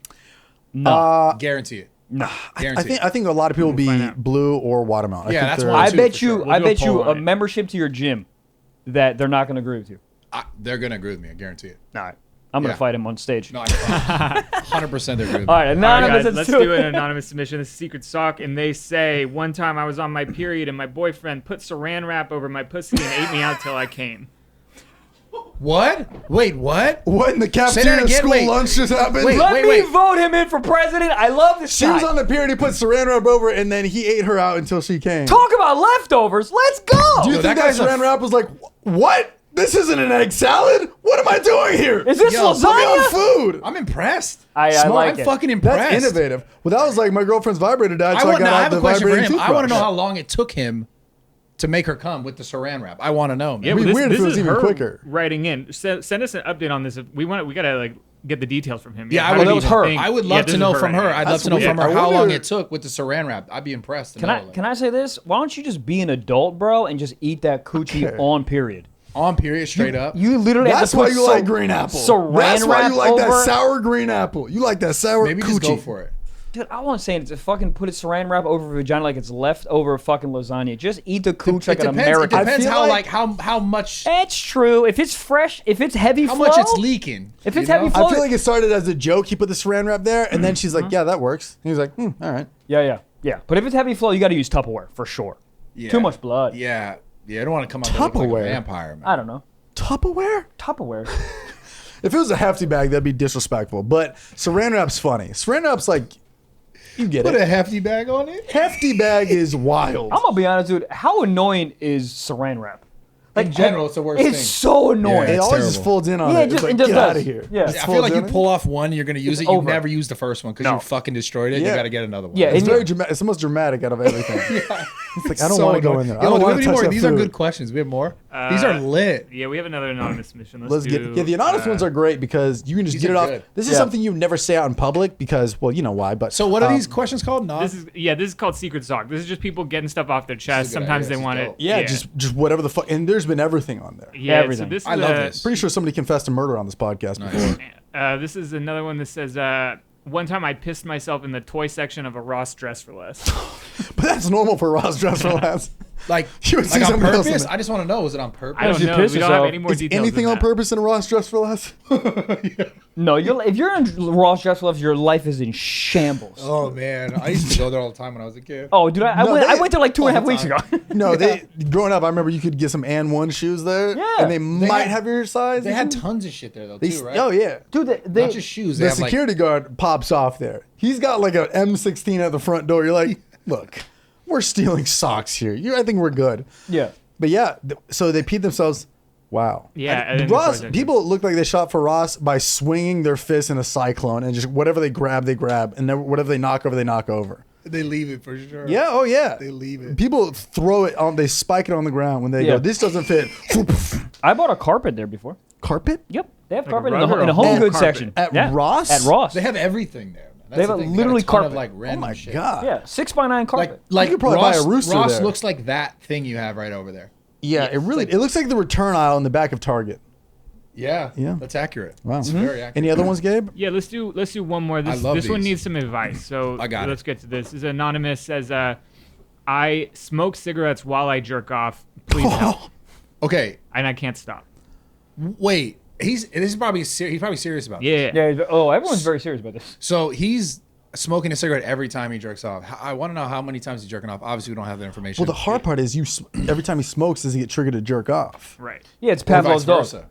No. Guarantee it. No. Guarantee I think a lot of people will be find out. blue or watermelon. Yeah, think that's they're- one. I too, bet for you. sure. We'll I do a bet you poll a on it. membership to your gym that they're not going to agree with you. They're gonna agree with me. I guarantee it. All right, I'm going to Yeah. fight him on stage. No, I 100% they're agree with me. All right, All right, anonymous. guys, let's do an anonymous submission. This is Secret Sock, and they say, one time I was on my period and my boyfriend put saran wrap over my pussy and ate me out till I came. What? Wait, what? What in the that cafeteria again, school wait. lunch just happened? Wait, Let me wait. vote him in for president. I love this She guy. was on the period. He put saran wrap over, and then he ate her out until she came. Talk about leftovers. Let's go. Do you Yo, think that that guy's a saran wrap was like, what? This isn't an egg salad. What am I doing here? Is this Yo, Put me on lasagna? food. I'm impressed. I Smart. like I'm it. fucking impressed. That's innovative. Well, that was like my girlfriend's vibrator died, so I, I got out have the a question for vibrating him. I want to know toothbrush. how long it took him to make her come with the saran wrap. I want to know, man. It'd be well, weird if it was is even her quicker. Writing in, send us an update on this. We gotta like get the details from him. Yeah, I How would. did that he was her. think- I would Yeah, love this to is know her from writing her. in. I'd love That's to know weird. from her I how long wonder- it took with the saran wrap. I'd be impressed. Can I say this? Why don't you just be an adult, bro, and just eat that coochie Okay. on period? On period, straight up. You literally have That's to why put you like green apple. Saran That's why wrap you like over. that sour green apple. You like that sour Maybe coochie. just go for it. Dude, I wasn't saying to fucking put a saran wrap over a vagina like it's leftover fucking lasagna. Just eat the cooch like an American. It depends feel how like- how much It's true. If it's fresh, if it's heavy how flow, much it's leaking. If you it's heavy know? flow, I feel like it started as a joke. He put the saran wrap there, and then she's like, "Yeah, that works." And he's like, "All right." yeah. But if it's heavy flow, you got to use Tupperware for sure. Yeah. Too much blood. Yeah, I don't want to come out there looking like Tupperware? a vampire, man. I don't know. Tupperware? Tupperware. If it was a hefty bag, that'd be disrespectful. But saran wrap's funny. Saran wrap's like, you get Put it. a hefty bag on it. Hefty bag is wild. I'm gonna be honest, dude. How annoying is saran wrap? In general, it's the worst It's thing. so annoying. It it's always just terrible. folds in on Yeah, it. it just- It's like, it just get does. out of here. Yeah. Just I feel like folds you in. pull off one, you're gonna use it. You over. never use the first one because No. you fucking destroyed it. Yeah. You got to get another one. Yeah, It's and- very dramatic. It's the most dramatic out of everything. It's like, I don't So want to go annoying. in there. I Yo, don't do we want have to any touch more? that These are food. good questions. We have more. These are lit. Yeah, we have another anonymous submission. Let's get the anonymous ones are great because you can just These get it are off. good. This is Yeah. something you never say out in public because, well, you know why. But So what are these questions called? Non. This is called secret talk. This is just people getting stuff off their This chest. is a good Sometimes idea. they This want is it. dope. yeah, just whatever the fuck. And there's been everything on there. yeah. everything. So this is I love this. Pretty sure somebody confessed to murder on this podcast before. This is another one that says, one time I pissed myself in the toy section of a Ross Dress for Less. But that's normal for Ross Dress for Less. Like, You would see like on something else in purpose? it. I just want to know, was it on purpose? I don't you know. piss We don't have yourself? any more Is details. anything than on that. purpose in a Ross Dress for Less? No, if you're in Ross Dress for Less, your life is in shambles. Oh man, I used to go there all the time when I was a kid. Oh, dude, I No, went. I they- went there like 2.5 weeks ago. No, growing up, I remember you could get some and one shoes there. Yeah. And they might had- have your size. They had tons of shit there though too, right? Oh, yeah. Dude, they Not just shoes. They The have like security guard pops off there. He's got like an M16 at the front door. You're like, look, we're stealing socks here. I think we're good. yeah. But yeah, so they peed themselves. Wow. Yeah, And and then the Ross. toy section. People look like they shot for Ross by swinging their fist in a cyclone and just whatever they grab, and then whatever they knock over, they knock over. they leave it for sure. Yeah. Oh yeah. They leave it. People throw it on. They spike it on the ground when they Yeah. go. This doesn't fit. I bought a carpet there before. Carpet Yep, they have Like a carpet rug or in a the home whole goods carpet? section At Yeah. Ross? At Ross. They have everything there. Man. That's They have the a thing. They got literally ton of, carpet. like Oh random my shit. god. Yeah, 6x9 carpet. Like You could probably buy Ross, a rooster Ross there. looks like that thing you have right over there. Yeah, it really. It looks like the return aisle in the back of Target. Yeah, Yeah. that's accurate. Wow. It's very accurate. Any other ones, Gabe? Yeah, let's do one more. This love one these. needs some advice. So I got it. let's get to this. This is anonymous. Says, I smoke cigarettes while I jerk off. Please help. Okay, And I can't stop. wait. This is probably he's probably serious about this. Yeah. Yeah. Oh, everyone's very serious about this. So he's smoking a cigarette every time he jerks off. I want to know how many times he's jerking off. Obviously, we don't have that information. Well, the hard part is every time he smokes, does he get triggered to jerk off? Right. Yeah, it's Or vice Pavlov's dog. versa.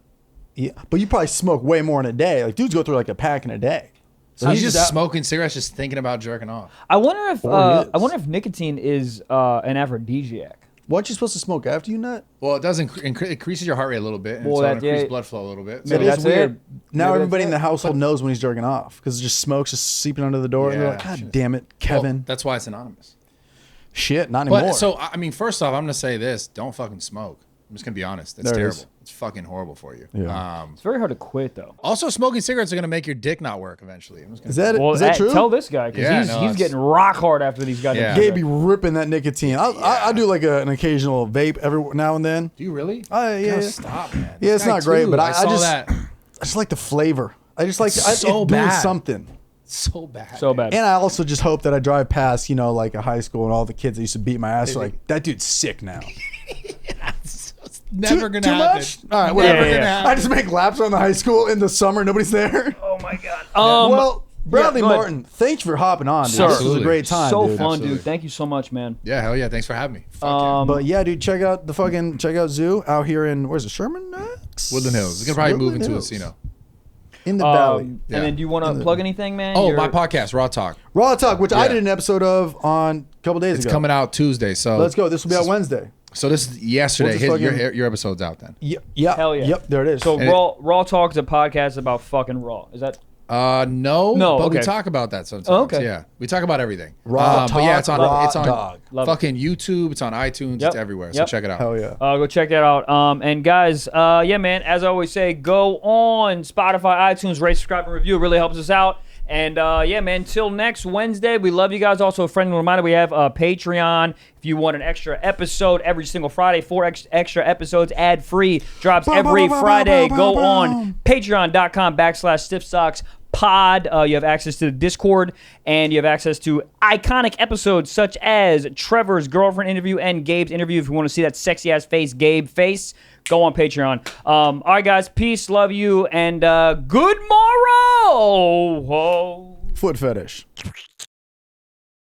Yeah, but you probably smoke way more in a day. Like dudes go through like a pack in a day. So he's just out- smoking cigarettes, just thinking about jerking off. I wonder if Or he is. I wonder if nicotine is an aphrodisiac. What you supposed to smoke after you nut? Well, it does increases your heart rate a little bit, and Well, so it that- increases yeah. blood flow a little bit. Maybe It is that's weird. it. Now Maybe everybody that's in the it. household knows when he's jerking off because just smoke's just seeping under the door. And they're Yeah, like, God shit. damn it, Kevin. Well, that's why it's anonymous. Shit, not anymore. But so I mean, first off, I'm gonna say this: don't fucking smoke. I'm just gonna be honest. It's There it terrible. is. It's fucking horrible for you. Yeah. It's very hard to quit though. Also, smoking cigarettes are gonna make your dick not work eventually. I'm just gonna is that Well, is that true? tell this guy because Yeah, he's no, he's it's- getting rock hard after these guys. Yeah. Gabe be ripping that nicotine. I do like an occasional vape every now and then. Do you really? Yeah, Gotta yeah. stop, man. Yeah, This it's guy not great, too, but I saw just- that. I just like the flavor. I just like It's it's so doing bad. something. So bad. So bad. And I also just hope that I drive past, like a high school and all the kids that used to beat my ass are like, that dude's sick now. It's never gonna too happen. much? All right, whatever. Yeah, yeah, yeah. I just make laps around the high school in the summer. Nobody's there. Oh my god. Well, Bradley go ahead. Martyn, thanks for hopping on, dude. Sir. This was a Absolutely. great time, so dude. fun, Absolutely. dude. Thank you so much, man. Yeah, hell yeah. Thanks for having me. Fuck But yeah, dude, check out Zoo out here in where's it, Sherman next? yeah. Woodland Hills. We're gonna probably move Woodland into Hills. Encino. In the valley. Yeah. And then, do you want to plug anything, man? Oh, You're- my podcast, Raw Talk. Raw Talk, which I Yeah. did an episode of on a couple days It's ago. coming out Tuesday. So Let's go. This will be out Wednesday. So this is yesterday. We'll just Your episode's out then. Yeah. Hell yeah. Yep, there it is. So And Raw Talk is a podcast about fucking Raw. Is that? No, No, but we okay. talk about that sometimes. Oh, okay. Yeah, we talk about everything. Raw but yeah, it's on Talk, it's on Raw Dog. Love it. fucking YouTube. It's on iTunes. Yep. It's everywhere. So Yep. check it out. Hell yeah. Go check that out. And guys, yeah, man, as I always say, go on Spotify, iTunes, rate, subscribe, and review. It really helps us out. And yeah, man, till next Wednesday, we love you guys. Also, a friendly reminder, we have Patreon. If you want an extra episode every single Friday, 4 extra episodes ad-free, drops every Friday. Go on patreon.com/stiffsocks Pod. You have access to the Discord, and you have access to iconic episodes such as Trevor's girlfriend interview and Gabe's interview. If you want to see that sexy ass face, Gabe face, go on Patreon. All right, guys, peace, love you, and good morrow. Foot fetish.